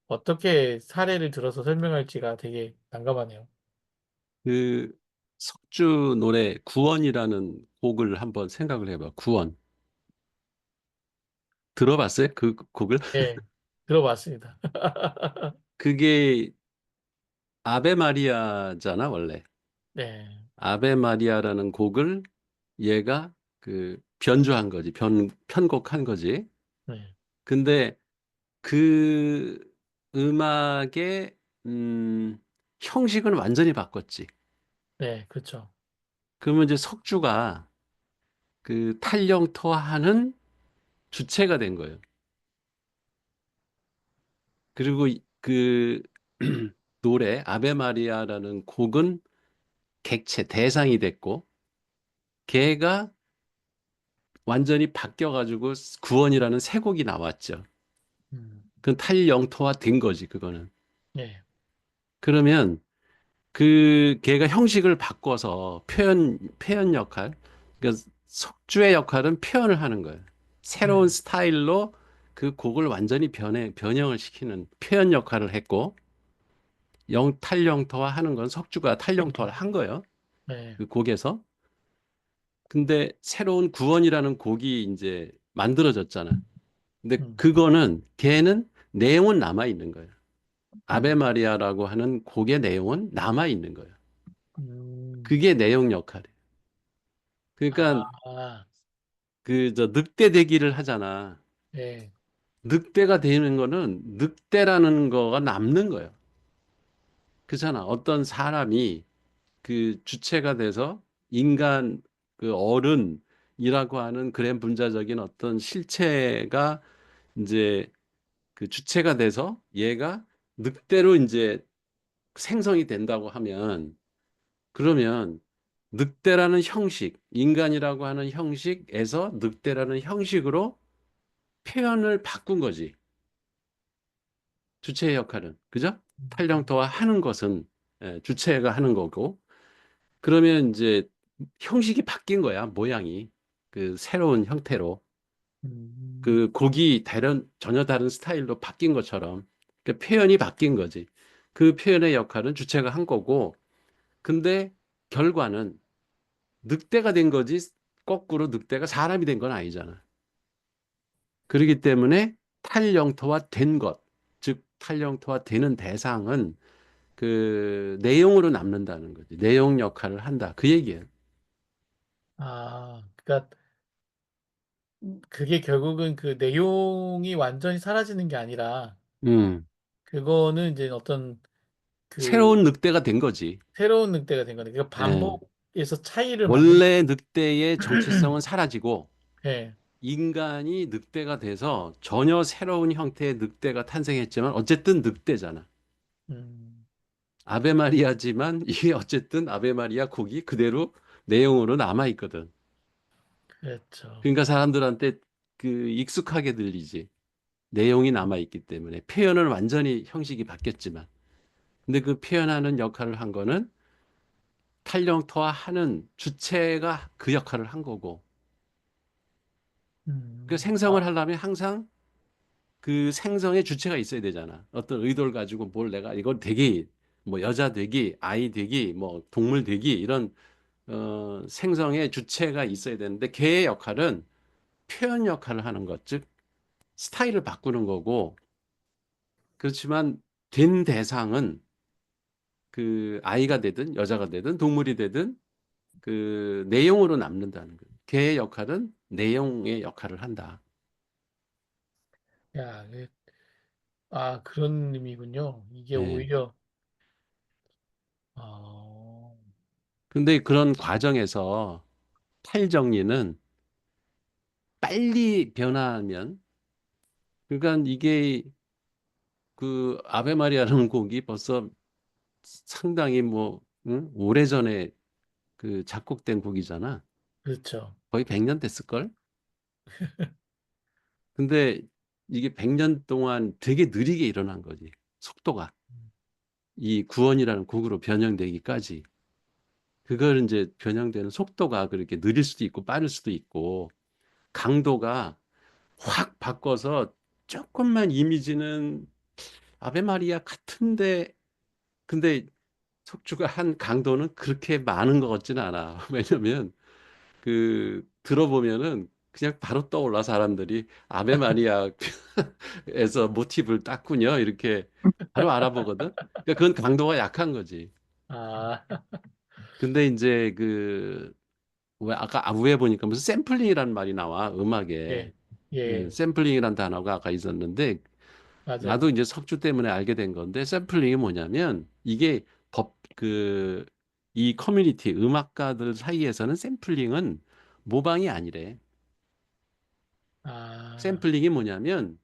어떻게 사례를 들어서 설명할지가 되게 난감하네요. 그 석주 노래 구원이라는 곡을 한번 생각을 해봐. 구원. 들어봤어요? 그 곡을? 예, 들어봤습니다. 그게 아베 마리아잖아, 원래. 네, 아베 마리아라는 곡을 얘가 그 변주한 거지. 편곡한 거지. 네, 근데 그 음악의 형식은 완전히 바꿨지. 네, 그렇죠. 그러면 이제 석주가 그 탈영토하는 주체가 된 거예요. 그리고 그 노래 아베 마리아라는 곡은 객체 대상이 됐고 걔가 완전히 바뀌어가지고 구원이라는 새 곡이 나왔죠. 음, 그건 탈영토화 된 거지, 그거는. 예, 그러면 걔가 형식을 바꿔서 표현 역할, 그러니까 석주의 역할은 표현을 하는 거예요. 새로운 음, 스타일로 그 곡을 완전히 변형을 시키는 표현 역할을 했고, 탈영토화 하는 건 석주가 탈영토화를 한 거예요. 예, 그 곡에서. 근데 새로운 구원이라는 곡이 이제 만들어졌잖아. 근데 음, 그거는 걔는 내용은 남아 있는 거예요. 아베 음, 마리아라고 하는 곡의 내용은 남아 있는 거예요. 음, 그게 내용 역할이에요. 그러니까 아, 저 늑대 대기를 하잖아. 예, 늑대가 되는 거는 늑대라는 거가 남는 거예요. 그렇잖아. 어떤 사람이 그 주체가 돼서 인간 그 어른이라고 하는 그램 분자적인 어떤 실체가 이제 그 주체가 돼서 얘가 늑대로 이제 생성이 된다고 하면 그러면 늑대라는 형식, 인간이라고 하는 형식에서 늑대라는 형식으로 표현을 바꾼 거지. 주체의 역할은. 그죠? 음, 탈령토와 하는 것은 주체가 하는 거고. 그러면 이제 형식이 바뀐 거야, 모양이. 그 새로운 형태로. 음, 그 곡이 전혀 다른 스타일로 바뀐 것처럼. 그 표현이 바뀐 거지. 그 표현의 역할은 주체가 한 거고. 근데 결과는 늑대가 된 거지, 거꾸로 늑대가 사람이 된 건 아니잖아. 그렇기 때문에 탈영토화 된 것, 즉 탈영토화 되는 대상은 그 내용으로 남는다는 거지. 내용 역할을 한다. 그 얘기예요. 그러니까 그게 결국은 그 내용이 완전히 사라지는 게 아니라 음. 그거는 이제 어떤 그 새로운 늑대가 된 거지. 새로운 늑대가 된 거네. 그 예. 반복에서 차이를 만든. 원래 늑대의 정체성은 사라지고 예, 인간이 늑대가 돼서 전혀 새로운 형태의 늑대가 탄생했지만 어쨌든 늑대잖아. 음, 아베 마리아지만 이게 어쨌든 아베 마리아 곡이 그대로 내용으로 남아 있거든. 그렇죠. 그러니까 사람들한테 그 익숙하게 들리지. 내용이 남아 있기 때문에 표현은 완전히 형식이 바뀌었지만 근데 그 표현하는 역할을 한 거는 탈영토화하는 주체가 그 역할을 한 거고 그 생성을 아, 하려면 항상 그 생성의 주체가 있어야 되잖아. 어떤 의도를 가지고 뭘 내가 이걸 되기 뭐 여자 되기 아이 되기 뭐 동물 되기 이런 생성의 주체가 있어야 되는데 걔의 역할은 표현 역할을 하는 것, 즉 스타일을 바꾸는 거고 그렇지만 된 대상은 그 아이가 되든 여자가 되든 동물이 되든 그 내용으로 남는다는 거예요. 걔의 역할은 내용의 역할을 한다. 야, 그런 의미군요. 이게 예. 오히려 어, 근데 그런 과정에서 탈정리는 빨리 변화하면 그러니까 이게 그 아베 마리아라는 곡이 벌써 상당히 뭐 응? 오래전에 그 작곡된 곡이잖아. 그렇죠. 거의 100년 됐을걸? 근데 이게 100년 동안 되게 느리게 일어난 거지. 속도가. 이 구원이라는 곡으로 변형되기까지. 그걸 이제 변형되는 속도가 그렇게 느릴 수도 있고 빠를 수도 있고 강도가 확 바꿔서 조금만 이미지는 아베 마리아 같은데 근데 속주가 한 강도는 그렇게 많은 것 같지는 않아. 왜냐면 그 들어보면은 그냥 바로 떠올라 사람들이 아베 마리아에서 모티브를 땄군요. 이렇게 바로 알아보거든. 그러니까 그건 강도가 약한 거지. 아, 근데 이제 왜 아까 위에 보니까 무슨 샘플링이라는 말이 나와 음악에 예, 예, 샘플링이라는 단어가 아까 있었는데 맞아요. 나도 이제 석주 때문에 알게 된 건데 샘플링이 뭐냐면 이게 이 커뮤니티 음악가들 사이에서는 샘플링은 모방이 아니래. 아, 샘플링이 뭐냐면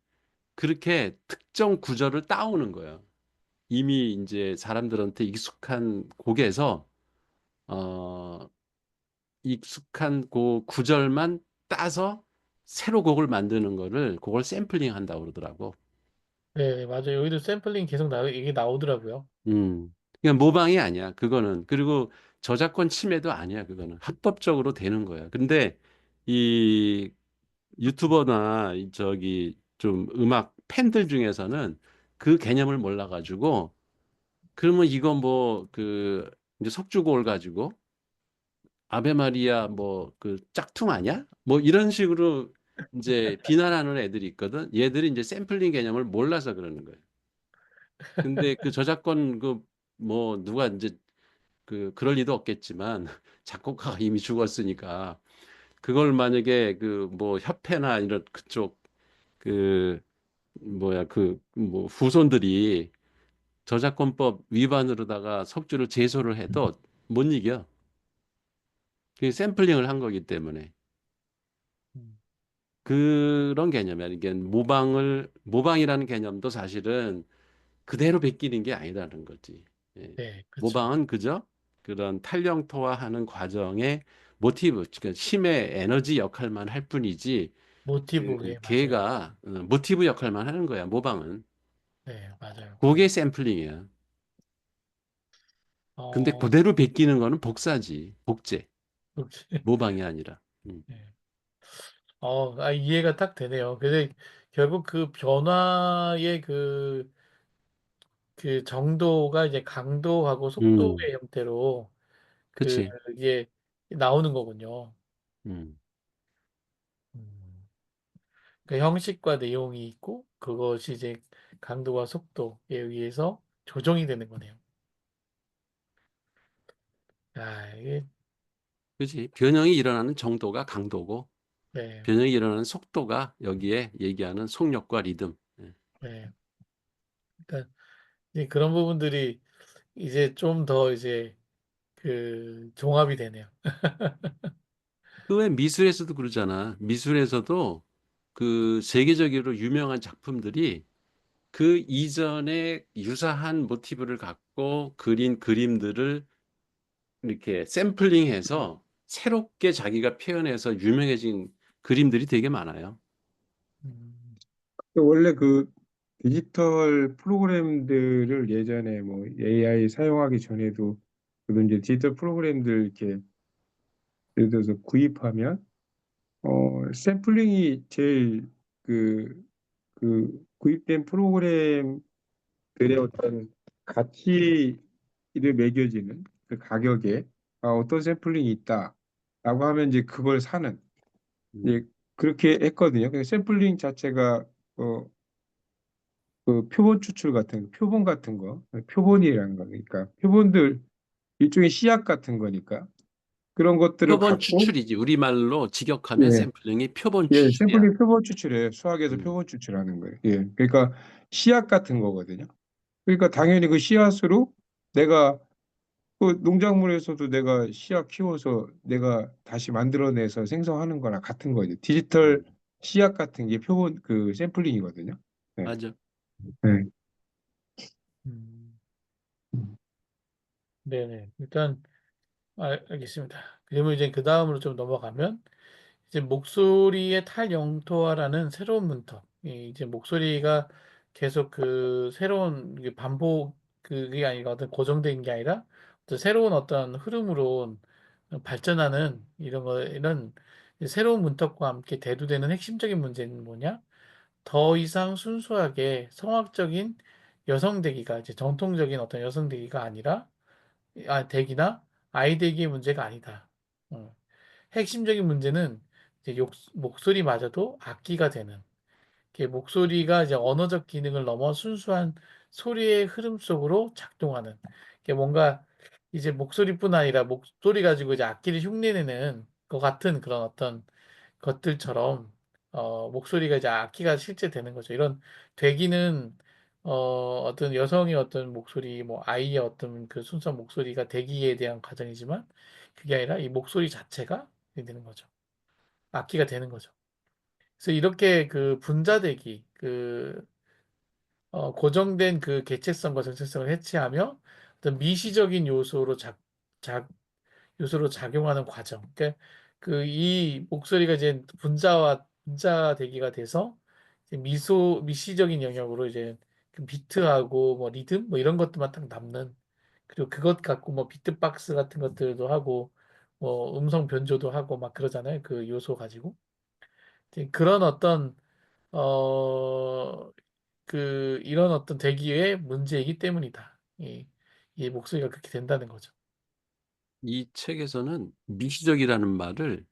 그렇게 특정 구절을 따오는 거예요. 이미 이제 사람들한테 익숙한 곡에서 어 익숙한 그 구절만 따서 새로 곡을 만드는 거를 그걸 샘플링 한다고 그러더라고. 네, 맞아요. 여기도 샘플링 계속 이게 나오더라고요. 그냥 모방이 아니야. 그거는. 그리고 저작권 침해도 아니야. 그거는 합법적으로 되는 거야. 근데 이 유튜버나 저기 좀 음악 팬들 중에서는 그 개념을 몰라가지고 그러면 이거 뭐 그 이제 석주고를 가지고 아베 마리아 뭐 그 짝퉁 아니야? 뭐 이런 식으로 이제 비난하는 애들이 있거든. 얘들이 이제 샘플링 개념을 몰라서 그러는 거예요. 근데 그 저작권 그 뭐 누가 이제 그럴 리도 없겠지만 작곡가가 이미 죽었으니까 그걸 만약에 그 뭐 협회나 이런 그쪽 그 뭐야 그 뭐 후손들이 저작권법 위반으로다가 석주를 제소를 해도 못 이겨. 그 샘플링을 한 거기 때문에 음, 그런 개념이야. 이게 모방이라는 개념도 사실은 그대로 베끼는 게 아니라는 거지. 예. 네, 그렇죠. 모방은 그저 그런 탈영토화하는 과정의 모티브, 그러니까 힘의 에너지 역할만 할 뿐이지 모티브, 예, 맞아요. 걔가 모티브 역할만 하는 거야. 모방은. 네, 맞아요. 그게 샘플링이야. 근데 어, 그대로 베끼는 거는 복사지, 복제, 그렇지. 모방이 아니라. 네. 이해가 딱 되네요. 근데 결국 그 변화의 그 정도가 이제 강도하고 음, 속도의 형태로 그치. 이게 나오는 거군요. 음. 음. 그 형식과 내용이 있고 그것이 이제 강도와 속도에 의해서 조정이 되는 거네요. 이게 그치. 변형이 일어나는 정도가 강도고, 네, 변형이 일어나는 속도가 여기에 얘기하는 속력과 리듬. 예. 네. 그러니까 이제 그런 부분들이 이제 좀 더 이제 그 종합이 되네요. 그 외 미술에서도 그러잖아. 미술에서도 그 세계적으로 유명한 작품들이 그 이전에 유사한 모티브를 갖고 그린 그림들을 이렇게 샘플링해서 새롭게 자기가 표현해서 유명해진 그림들이 되게 많아요. 음, 원래 그 디지털 프로그램들을 예전에 뭐 AI 사용하기 전에도 그런 이제 디지털 프로그램들 이렇게 예를 들어서 구입하면 샘플링이 제일 그, 그 구입된 프로그램들의 어떤 가치를 매겨지는 그 가격에 어떤 샘플링이 있다라고 하면 이제 그걸 사는 음. 이제 그렇게 했거든요. 그 샘플링 자체가 그 표본 추출 같은 표본 같은 거 표본이라는 거니까 표본들 일종의 씨앗 같은 거니까 그런 것들을 표본 갖고 추출이지. 우리말로 직역하면 예, 샘플링이 표본 예, 추출이야. 샘플링 표본 추출에 수학에서 음. 표본 추출하는 거예요. 예, 그러니까 씨앗 같은 거거든요. 그러니까 당연히 그 씨앗으로 내가 그 농작물에서도 내가 씨앗 키워서 내가 다시 만들어내서 생성하는 거랑 같은 거죠. 디지털 음. 씨앗 같은 게 표본 그 샘플링이거든요. 네, 맞아. 네. 음, 네네. 일단 알겠습니다. 그러면 이제 그 다음으로 좀 넘어가면 이제 목소리의 탈영토화라는 새로운 문턱. 이제 목소리가 계속 그 새로운 이게 반복 그게 아니라 어떤 고정된 게 아니라 어떤 새로운 어떤 흐름으로 발전하는 이런 거는 새로운 문턱과 함께 대두되는 핵심적인 문제는 뭐냐? 더 이상 순수하게 성악적인 여성 대기가 이제 정통적인 어떤 여성 대기가 아니라 대기나 아이 대기의 문제가 아니다. 어. 핵심적인 문제는 이제 목소리마저도 악기가 되는. 목소리가 이제 언어적 기능을 넘어 순수한 소리의 흐름 속으로 작동하는. 뭔가 이제 목소리뿐 아니라 목소리 가지고 이제 악기를 흉내내는 것 같은 그런 어떤 것들처럼 목소리가 이제 악기가 실제 되는 거죠. 이런 되기는 어떤 여성의 어떤 목소리, 뭐 아이의 어떤 그 순수한 목소리가 되기에 대한 과정이지만 그게 아니라 이 목소리 자체가 되는 거죠. 악기가 되는 거죠. 그래서 이렇게 그 분자되기, 고정된 그 개체성과 정체성을 해체하며 어떤 미시적인 요소로 요소로 작용하는 과정. 그러니까 이 목소리가 이제 분자 대기가 돼서 이제 미시적인 영역으로 이제 그 비트하고 뭐 리듬 뭐 이런 것들만 딱 남는, 그리고 그것 갖고 뭐 비트박스 같은 것들도 하고 뭐 음성 변조도 하고 막 그러잖아요. 그 요소 가지고. 이제 그런 어떤 이런 어떤 대기의 문제이기 때문이다. 이 목소리가 그렇게 된다는 거죠. 이 책에서는 미시적이라는 말을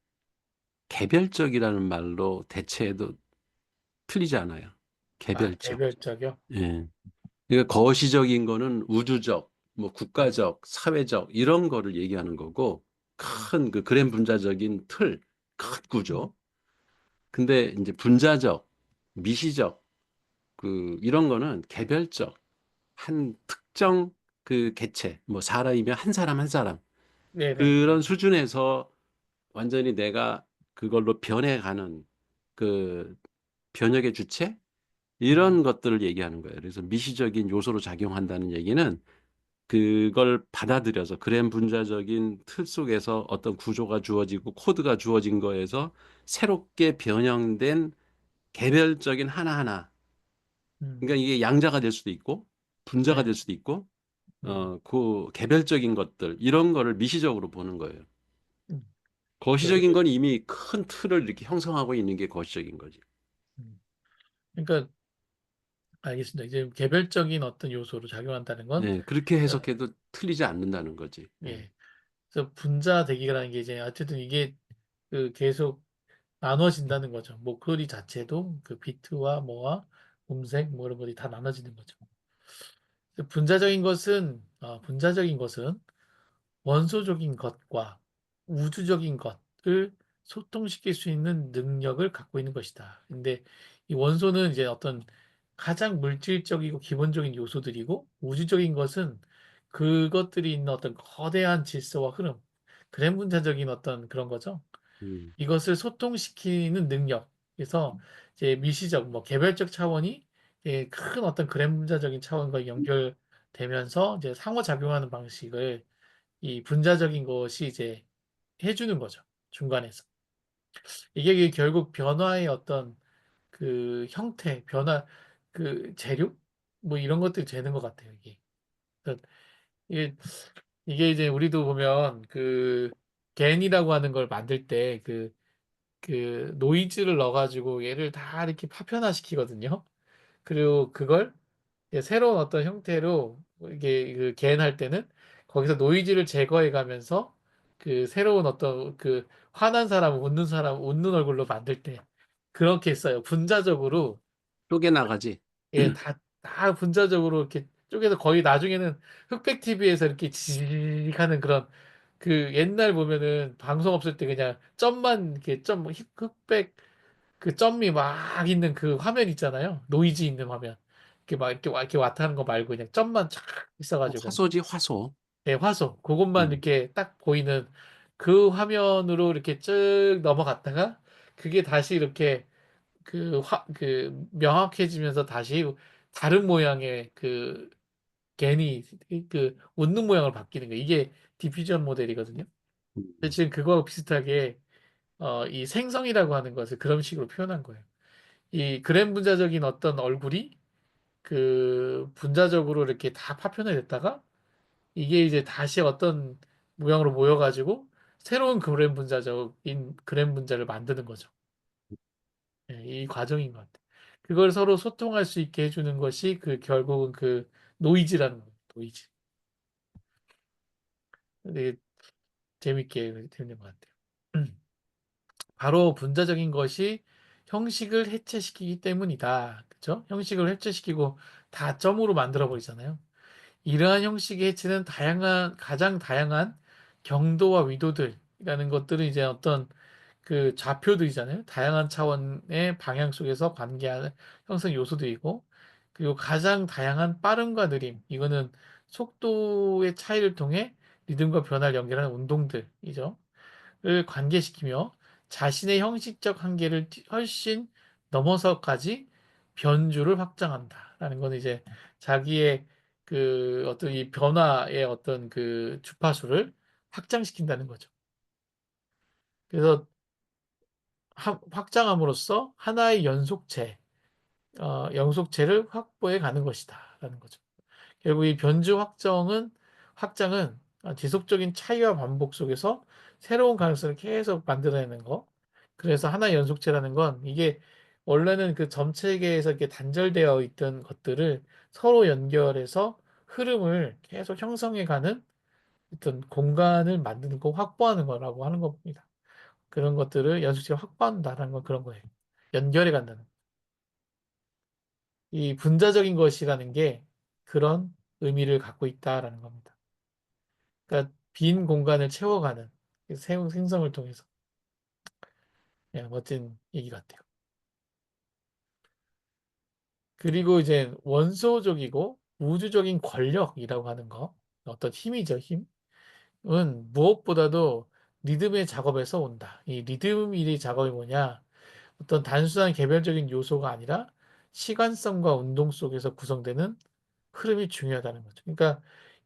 개별적이라는 말로 대체해도 틀리지 않아요. 아, 개별적. 개별적이요? 예. 그러니까 거시적인 거는 우주적, 뭐 음, 국가적, 사회적 이런 거를 얘기하는 거고, 음, 큰 그 그램 분자적인 틀, 큰 음, 구조. 근데 이제 분자적, 미시적 이런 거는 개별적, 한 특정 그 개체, 뭐 사람이면 한 사람 한 사람 네네. 그런 수준에서 완전히 내가 그걸로 변해가는 그 변혁의 주체 음, 이런 것들을 얘기하는 거예요. 그래서 미시적인 요소로 작용한다는 얘기는 그걸 받아들여서 그램 분자적인 틀 속에서 어떤 구조가 주어지고 코드가 주어진 거에서 새롭게 변형된 개별적인 하나하나. 음, 그러니까 이게 양자가 될 수도 있고 분자가 네. 될 수도 있고 음, 그 개별적인 것들 이런 거를 미시적으로 보는 거예요. 음. 거시적인 그, 건 이미 큰 틀을 이렇게 형성하고 있는 게 거시적인 거지. 음. 그러니까 알겠습니다. 이제 개별적인 어떤 요소로 작용한다는 건, 네, 그렇게 어, 해석해도 틀리지 않는다는 거지. 네. 예. 그래서 분자 대기라는 게 이제 어쨌든 이게 계속 나눠진다는 거죠. 목소리 자체도 그 비트와 뭐와 음색 뭐 이런 것들이 다 나눠지는 거죠. 분자적인 것은 원소적인 것과 우주적인 것을 소통시킬 수 있는 능력을 갖고 있는 것이다. 근데 이 원소는 이제 어떤 가장 물질적이고 기본적인 요소들이고, 우주적인 것은 그것들이 있는 어떤 거대한 질서와 흐름, 그램 분자적인 어떤 그런 거죠. 음, 이것을 소통시키는 능력. 그래서 이제 미시적, 뭐 개별적 차원이 큰 어떤 그램 분자적인 차원과 연결되면서 이제 상호작용하는 방식을 이 분자적인 것이 이제 해주는 거죠. 중간에서. 이게 결국 변화의 어떤 형태, 변화, 재료? 뭐 이런 것들이 되는 것 같아요, 이게. 그래서 이게, 이게 이제 우리도 보면 겐이라고 하는 걸 만들 때 노이즈를 넣어가지고 얘를 다 이렇게 파편화시키거든요. 그리고 그걸 이제 새로운 어떤 형태로 이게 개인할 때는 거기서 노이즈를 제거해 가면서 새로운 어떤 화난 사람, 웃는 얼굴로 만들 때 그렇게 했어요. 분자적으로, 쪼개나가지. 예, 다 분자적으로 이렇게 쪼개서 거의 나중에는 흑백 TV에서 이렇게 지직 하는 그런 옛날 보면은 방송 없을 때 그냥 점만 이렇게 흑백 점이 막 있는 그 화면 있잖아요. 노이즈 있는 화면. 이렇게 막 이렇게 왔다 하는 거 말고 그냥 점만 쫙 있어가지고. 화소지, 화소. 예, 화소. 그것만 음, 이렇게 딱 보이는 그 화면으로 이렇게 쭉 넘어갔다가 그게 다시 이렇게 명확해지면서 다시 다른 모양의 겐이 웃는 모양을 바뀌는 거예요. 이게 디퓨전 모델이거든요. 근데 음, 지금 그거 비슷하게 이 생성이라고 하는 것을 그런 식으로 표현한 거예요. 이 그램 분자적인 어떤 얼굴이 분자적으로 이렇게 다 파편화 됐다가 이게 이제 다시 어떤 모양으로 모여가지고 새로운 그램 분자를 만드는 거죠. 예, 이 과정인 것 같아요. 그걸 서로 소통할 수 있게 해주는 것이 결국은 노이즈라는 거예요. 노이즈. 되게 재밌게 되는 것 같아요. 바로 분자적인 것이 형식을 해체시키기 때문이다. 그죠? 형식을 해체시키고 다 점으로 만들어 버리잖아요. 이러한 형식의 해체는 가장 다양한 경도와 위도들이라는 것들은 이제 어떤 좌표들이잖아요. 다양한 차원의 방향 속에서 관계하는 형성 요소들이고, 그리고 가장 다양한 빠름과 느림, 이거는 속도의 차이를 통해 리듬과 변화를 연결하는 운동들이죠. 을 관계시키며 자신의 형식적 한계를 훨씬 넘어서까지 변주를 확장한다라는 건 이제 자기의 어떤 이 변화의 어떤 주파수를 확장시킨다는 거죠. 그래서 확장함으로써 하나의 연속체를 확보해 가는 것이다라는 거죠. 결국 이 변주 확장은 지속적인 차이와 반복 속에서 새로운 가능성을 계속 만들어내는 거. 그래서 하나의 연속체라는 건 이게 원래는 그 점체계에서 이렇게 단절되어 있던 것들을 서로 연결해서 흐름을 계속 형성해가는 어떤 공간을 만드는 거, 확보하는 거라고 하는 겁니다. 그런 것들을 연속체가 확보한다는 건 그런 거예요. 연결해 간다는. 이 분자적인 것이라는 게 그런 의미를 갖고 있다라는 겁니다. 그러니까 빈 공간을 채워가는 생성을 통해서. 예, 멋진 얘기 같아요. 그리고 이제 원소적이고 우주적인 권력이라고 하는 거, 어떤 힘이죠, 힘은 무엇보다도 리듬의 작업에서 온다. 이 리듬의 작업이 뭐냐? 어떤 단순한 개별적인 요소가 아니라 시간성과 운동 속에서 구성되는 흐름이 중요하다는 거죠. 그러니까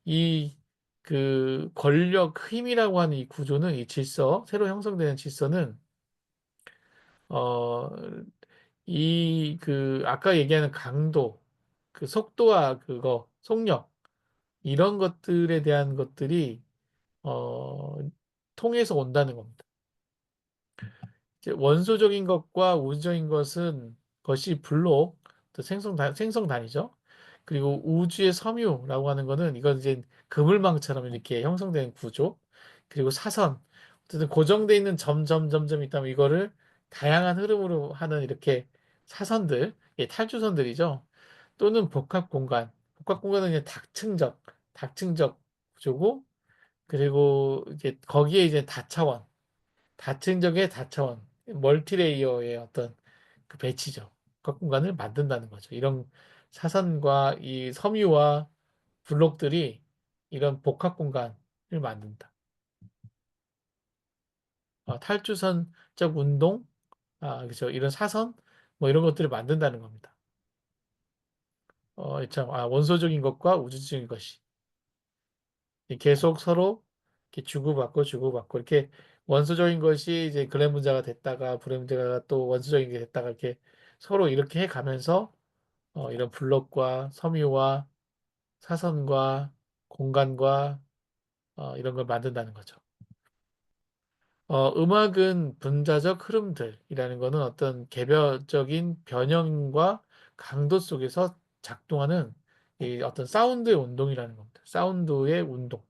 이 그 권력, 힘이라고 하는 이 구조는 이 질서, 새로 형성되는 질서는 어, 이 그 아까 얘기하는 강도, 그 속도와 그거, 속력 이런 것들에 대한 것들이 어, 통해서 온다는 겁니다. 이제 원소적인 것과 우주적인 것이 불록 또 생성단이죠. 그리고 우주의 섬유라고 하는 거는 이건 이제 그물망처럼 이렇게 형성되는 구조. 그리고 사선. 어쨌든 고정되어 있는 점점점점 있다면 이거를 다양한 흐름으로 하는 이렇게 사선들, 예, 탈주선들이죠. 또는 복합 공간. 복합 공간은 이제 다층적 구조고, 그리고 이제 거기에 이제 다층적의 다차원, 멀티레이어의 어떤 그 배치죠. 그 공간을 만든다는 거죠. 이런 사선과 이 섬유와 블록들이 이런 복합 공간을 만든다. 탈주선적 운동, 그렇죠. 이런 사선, 뭐 이런 것들을 만든다는 겁니다. 참, 원소적인 것과 우주적인 것이 계속 서로 이렇게 주고받고 이렇게 원소적인 것이 이제 그래 문제가 됐다가 불의 문제가 또 원소적인 게 됐다가 이렇게 서로 이렇게 해 가면서 이런 블록과 섬유와 사선과 공간과 이런 걸 만든다는 거죠. 음악은 분자적 흐름들이라는 거는 어떤 개별적인 변형과 강도 속에서 작동하는 이 어떤 사운드의 운동이라는 겁니다. 사운드의 운동.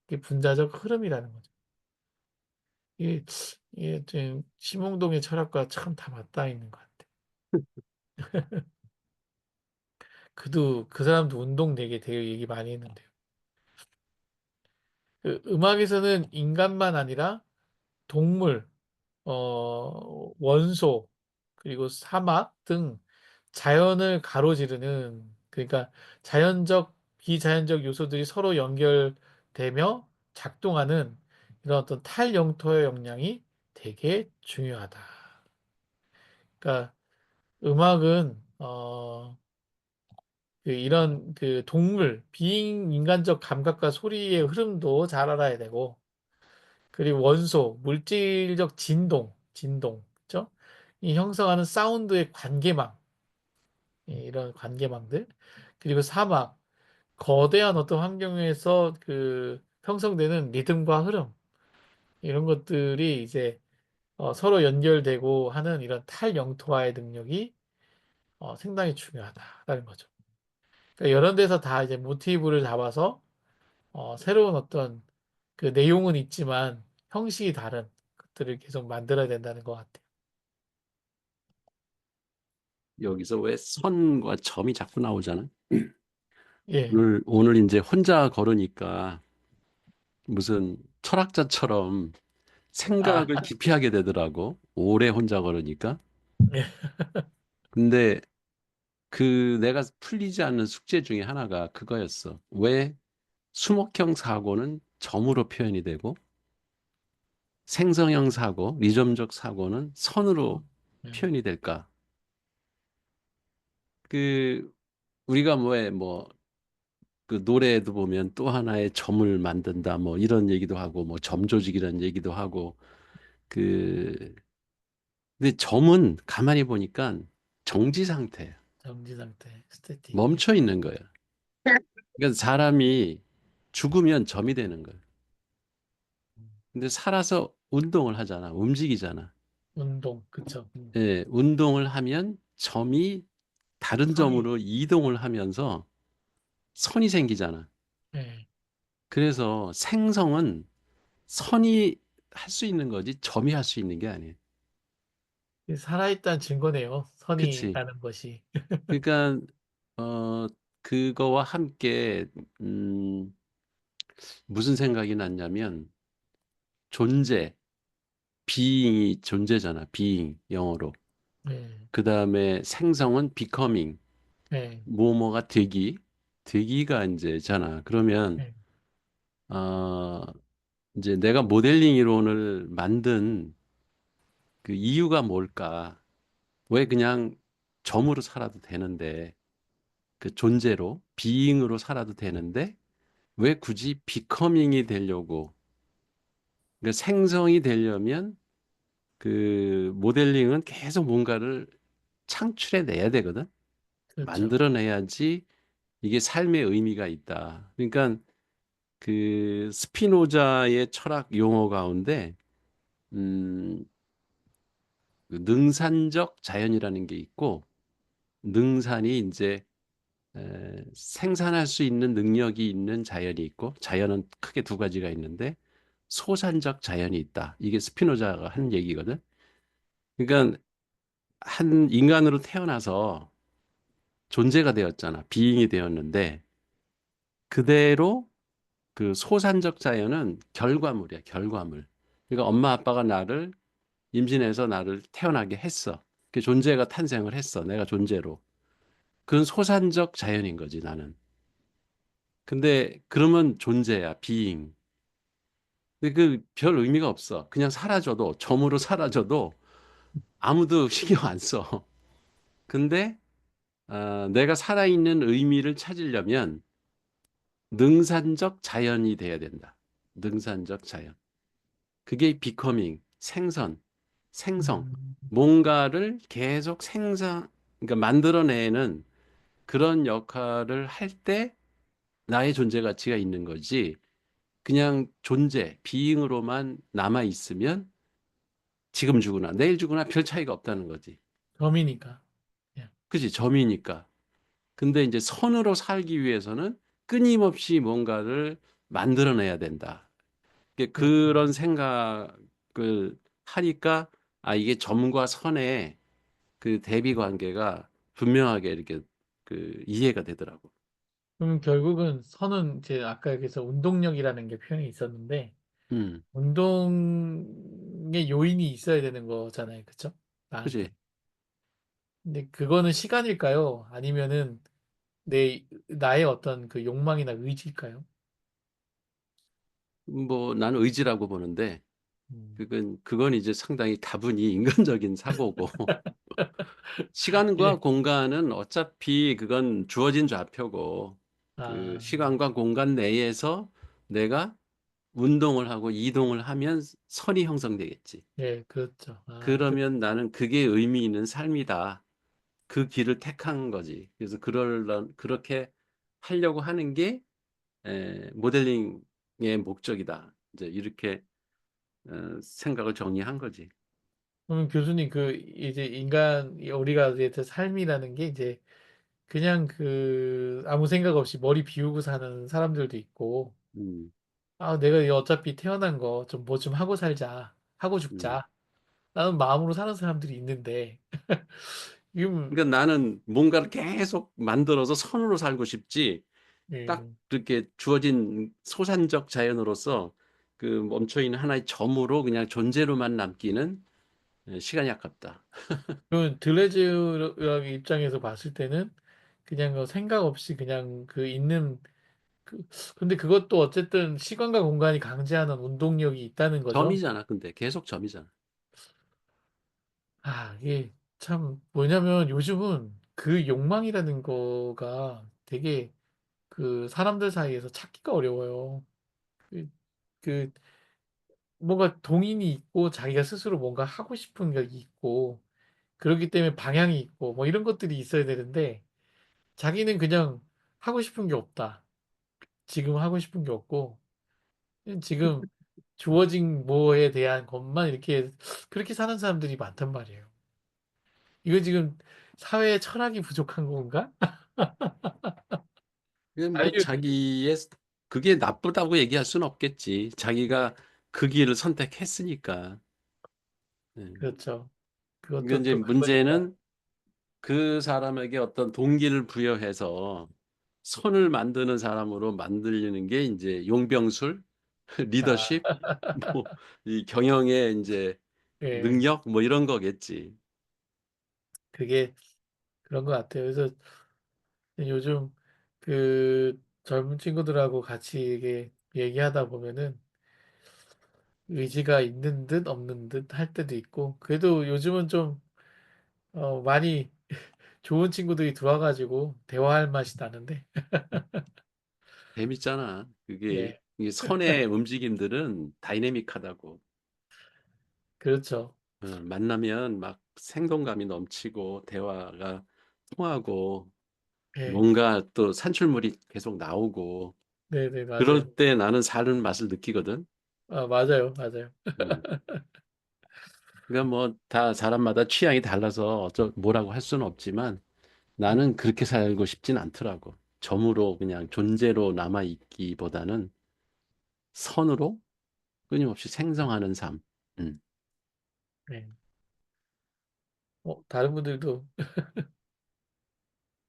이게 분자적 흐름이라는 거죠. 이게, 이게 좀 심홍동의 철학과 참 다 맞닿아 있는 것 같아. 그 사람도 운동 되게 얘기 많이 했는데요. 그 음악에서는 인간만 아니라 동물, 원소, 그리고 사막 등 자연을 가로지르는, 그러니까 비자연적 요소들이 서로 연결되며 작동하는 이런 어떤 탈영토의 역량이 되게 중요하다. 그러니까 음악은 이런 그 동물, 비인간적 감각과 소리의 흐름도 잘 알아야 되고, 그리고 원소, 물질적 진동, 그죠? 이 형성하는 사운드의 관계망, 이런 관계망들, 그리고 사막, 거대한 어떤 환경에서 그 형성되는 리듬과 흐름, 이런 것들이 이제 서로 연결되고 하는 이런 탈영토화의 능력이 상당히 중요하다라는 거죠. 그러니까 이런 데서 다 이제 모티브를 잡아서 새로운 어떤 그 내용은 있지만 형식이 다른 것들을 계속 만들어야 된다는 것 같아요. 여기서 왜 선과 점이 자꾸 나오잖아. 예, 오늘 이제 혼자 걸으니까 무슨 철학자처럼 아, 생각을 깊이 하게 되더라고. 오래 혼자 걸으니까. 예, 근데 그 내가 풀리지 않는 숙제 중에 하나가 그거였어. 왜 수목형 사고는 점으로 표현이 되고 생성형 사고, 리점적 사고는 선으로 음, 표현이 될까? 그 우리가 그 노래에도 보면 또 하나의 점을 만든다 뭐 이런 얘기도 하고 뭐 점조직이라는 얘기도 하고 그 근데 점은 가만히 보니까 정지 상태예요. 정지 상태, 스태틱. 멈춰 있는 거예요. 그러니까 사람이 죽으면 점이 되는 거예요. 근데 살아서 운동을 하잖아. 움직이잖아. 운동, 그쵸. 예, 운동을 하면 점이 다른 선이, 점으로 이동을 하면서 선이 생기잖아. 예. 그래서 생성은 선이 할 수 있는 거지 점이 할 수 있는 게 아니에요. 살아있다는 증거네요. 선이 그치? 있다는 것이. 그러니까 어 그거와 함께 무슨 생각이 났냐면 존재, being이 존재잖아. being 영어로. 예, 그다음에 생성은 becoming, 예, 뭐뭐가 되기가 이제잖아. 그러면 예. 어 이제 내가 모델링 이론을 만든 그 이유가 뭘까? 왜 그냥 점으로 살아도 되는데 그 존재로 being으로 살아도 되는데 왜 굳이 becoming이 되려고? 그러니까 생성이 되려면 그 모델링은 계속 뭔가를 창출해 내야 되거든. 그렇죠. 만들어내야지 이게 삶의 의미가 있다. 그러니까 그 스피노자의 철학 용어 가운데 음, 그 능산적 자연이라는 게 있고 능산이 이제 생산할 수 있는 능력이 있는 자연이 있고 자연은 크게 두 가지가 있는데 소산적 자연이 있다. 이게 스피노자가 한 얘기거든. 그러니까 한 인간으로 태어나서 존재가 되었잖아. 비잉이 되었는데 그대로 그 소산적 자연은 결과물이야, 결과물. 그러니까 엄마 아빠가 나를 임신해서 나를 태어나게 했어. 그 존재가 탄생을 했어. 내가 존재로. 그건 소산적 자연인 거지, 나는. 근데 그러면 존재야, 비잉. 근데 그 별 의미가 없어. 그냥 사라져도, 점으로 사라져도 아무도 신경 안 써. 근데 내가 살아있는 의미를 찾으려면 능산적 자연이 돼야 된다. 능산적 자연. 그게 becoming, 생성. 음, 뭔가를 계속 그러니까 만들어내는 그런 역할을 할 때 나의 존재 가치가 있는 거지. 그냥 존재, being으로만 남아 있으면 지금 죽으나 내일 죽으나 별 차이가 없다는 거지. 점이니까. 예, 그지? 점이니까. 근데 이제 선으로 살기 위해서는 끊임없이 뭔가를 만들어내야 된다. 그렇죠. 그런 생각을 하니까 이게 점과 선의 그 대비 관계가 분명하게 이렇게 그 이해가 되더라고. 그럼 결국은 선은 이제 아까 여기서 운동력이라는 게 표현이 있었는데 음, 운동의 요인이 있어야 되는 거잖아요. 그쵸? 그지? 나한테. 근데 그거는 시간일까요? 아니면은 나의 어떤 그 욕망이나 의지일까요? 뭐 나는 의지라고 보는데 음. 그건 이제 상당히 다분히 인간적인 사고고 시간과 예. 공간은 어차피 그건 주어진 좌표고 그 아, 시간과 공간 내에서 내가 운동을 하고 이동을 하면 선이 형성되겠지. 예, 그렇죠. 아, 그러면 나는 그게 의미 있는 삶이다. 그 길을 택한 거지. 그래서 그렇게 하려고 하는 게 모델링의 목적이다. 이제 이렇게 생각을 정리한 거지. 그럼 교수님 그 이제 우리가 이제 삶이라는 게 이제 그냥 그 아무 생각 없이 머리 비우고 사는 사람들도 있고 음, 내가 이 어차피 태어난 거 좀 뭐 좀 하고 살자. 하고 음. 죽자. 라는 마음으로 사는 사람들이 있는데 지금 그러니까 나는 뭔가를 계속 만들어서 선으로 살고 싶지. 딱 예, 그렇게 주어진 소산적 자연으로서 그 멈춰 있는 하나의 점으로 그냥 존재로만 남기는 시간이 아깝다. 그 드레즈 입장에서 봤을 때는 그냥 생각 없이 그냥 그 있는 그 근데 그것도 어쨌든 시간과 공간이 강제하는 운동력이 있다는 거죠. 점이잖아. 근데 계속 점이잖아. 이게 참 뭐냐면 요즘은 그 욕망이라는 거가 되게 그 사람들 사이에서 찾기가 어려워요. 그, 그 뭔가 동인이 있고 자기가 스스로 뭔가 하고 싶은 게 있고 그렇기 때문에 방향이 있고 뭐 이런 것들이 있어야 되는데 자기는 그냥 하고 싶은 게 없다. 지금 하고 싶은 게 없고 그냥 지금 주어진 뭐에 대한 것만 이렇게 그렇게 사는 사람들이 많단 말이에요. 이거 지금 사회의 철학이 부족한 건가? 그게 뭐 아니면 자기의 그게 나쁘다고 얘기할 수는 없겠지. 자기가 그 길을 선택했으니까. 예. 그렇죠. 그러니까 그것도 이제 또 그거니까. 문제는 그 사람에게 어떤 동기를 부여해서 선을 만드는 사람으로 만들리는 게 이제 용병술, 아, 리더십, 뭐 이 경영의 이제 예, 능력 뭐 이런 거겠지. 그게 그런 것 같아요. 그래서 요즘 그 젊은 친구들하고 같이 이게 얘기하다 보면은 의지가 있는 듯 없는 듯 할 때도 있고 그래도 요즘은 좀 많이 좋은 친구들이 들어와가지고 대화할 맛이 나는데 재밌잖아. 그게 예, 이게 선의 움직임들은 다이내믹하다고. 그렇죠. 만나면 막 생동감이 넘치고 대화가 통하고 예, 뭔가 또 산출물이 계속 나오고 네네, 맞아요. 그럴 때 나는 사는 맛을 느끼거든. 아, 맞아요, 맞아요. 음. 그러니까 뭐 다 사람마다 취향이 달라서 뭐라고 할 수는 없지만 음, 나는 그렇게 살고 싶진 않더라고. 점으로 그냥 존재로 남아 있기보다는 선으로 끊임없이 생성하는 삶. 음. 예. 다른 분들도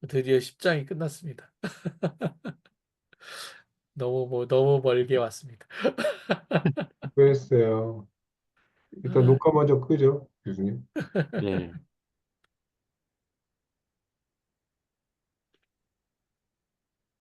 드디어 10장이 끝났습니다. 너무 멀게 왔습니다. 수고했어요. 일단 녹화 먼저 끄죠, 교수님. 네.